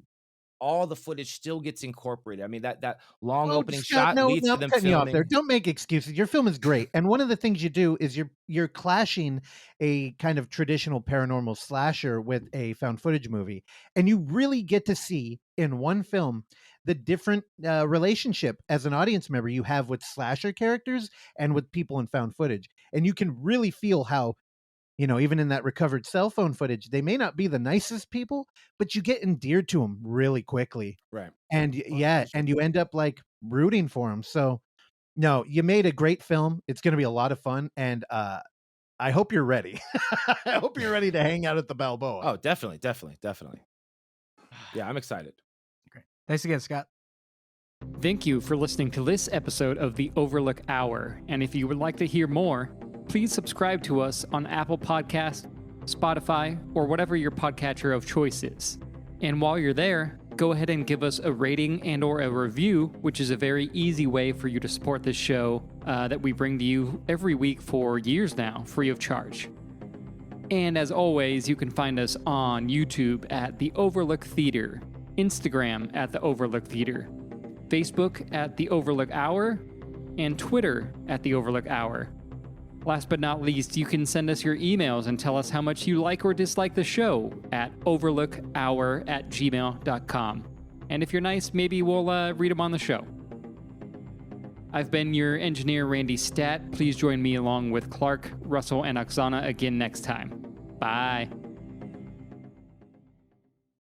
all the footage still gets incorporated. I mean, that long Oh, opening Scott, shot no, leads no, to I'm them cutting you off there. filming. Don't make excuses. Your film is great, and one of the things you do is you're clashing a kind of traditional paranormal slasher with a found footage movie, and you really get to see in one film the different relationship as an audience member you have with slasher characters and with people in found footage, and you can really feel how, even in that recovered cell phone footage, they may not be the nicest people, but you get endeared to them really quickly. Right. And yeah, and you end up like rooting for them. So no, you made a great film. It's going to be a lot of fun, and I hope you're ready. I hope you're ready to hang out at the Balboa. Oh, definitely. Yeah, I'm excited. Great. Thanks again, Scott. Thank you for listening to this episode of the Overlook Hour. And if you would like to hear more, please subscribe to us on Apple Podcast, Spotify, or whatever your podcatcher of choice is. And while you're there, go ahead and give us a rating and or a review, which is a very easy way for you to support this show that we bring to you every week for years now, free of charge. And as always, you can find us on YouTube at The Overlook Theater, Instagram at The Overlook Theater, Facebook at The Overlook Hour, and Twitter at The Overlook Hour. Last but not least, you can send us your emails and tell us how much you like or dislike the show at overlookhour@gmail.com. And if you're nice, maybe we'll read them on the show. I've been your engineer, Randy Stat. Please join me along with Clark, Russell, and Oksana again next time. Bye.